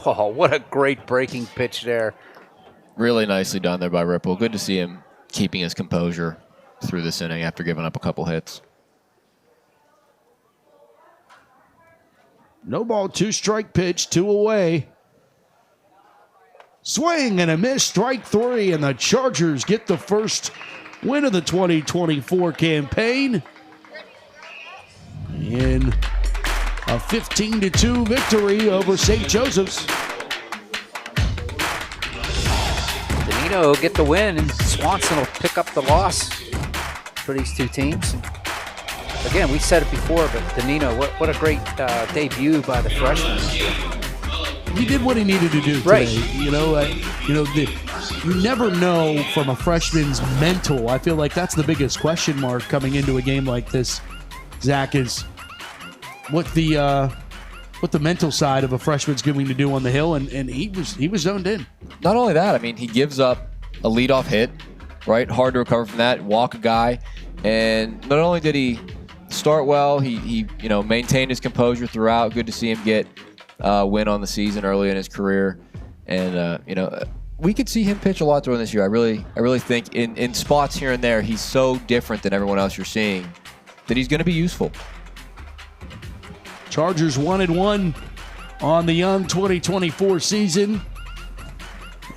K: Oh, what a great breaking pitch there.
J: Really nicely done there by Ripple. Good to see him keeping his composure through this inning after giving up a couple hits.
A: No ball, 2-strike pitch, 2 away. Swing and a miss, strike 3, and the Chargers get the first win of the 2024 campaign in a 15-2 victory over St. Joseph's.
K: Danino will get the win, and Swanson will pick up the loss for these two teams. Again, we said it before, but Danino, what a great debut by the freshman.
A: He did what he needed to do today.
K: Right.
A: You never know from a freshman's mental. I feel like that's the biggest question mark coming into a game like this, Zach, is what the mental side of a freshman's going to do on the hill, and he was zoned in.
J: Not only that, I mean, he gives up a leadoff hit, right? Hard to recover from that, walk a guy, and not only did he start well, he maintained his composure throughout. Good to see him get win on the season early in his career, and we could see him pitch a lot during this year. I really think in spots here and there, he's so different than everyone else you're seeing that he's going to be useful.
A: Chargers 1-1 on the young 2024 season,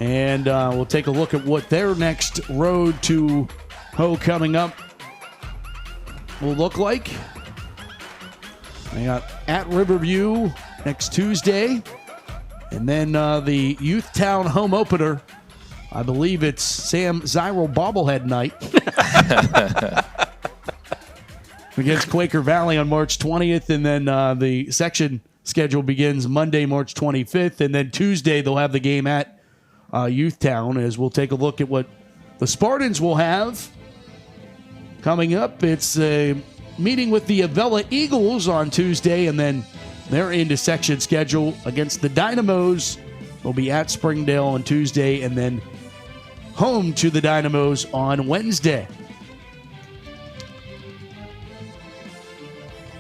A: and we'll take a look at what their next road to Ho coming up will look like. They got at Riverview next Tuesday, and then the Youthtown home opener. I believe it's Sam Zyral bobblehead night against Quaker Valley on March 20th, and then the section schedule begins Monday, March 25th, and then Tuesday they'll have the game at Youthtown, as we'll take a look at what the Spartans will have coming up. It's a meeting with the Avella Eagles on Tuesday, and then they're into section schedule against the Dynamos. They'll be at Springdale on Tuesday, and then home to the Dynamos on Wednesday.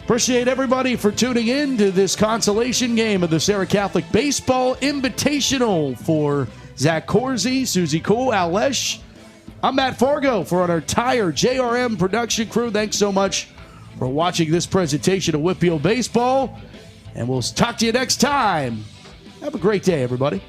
A: Appreciate everybody for tuning in to this consolation game of the Serra Catholic Baseball Invitational. For Zach Corsi, Susie Cool, OLSH, I'm Matt Fargo. For our entire JRM production crew, thanks so much for watching this presentation of Whitfield Baseball, and we'll talk to you next time. Have a great day, everybody.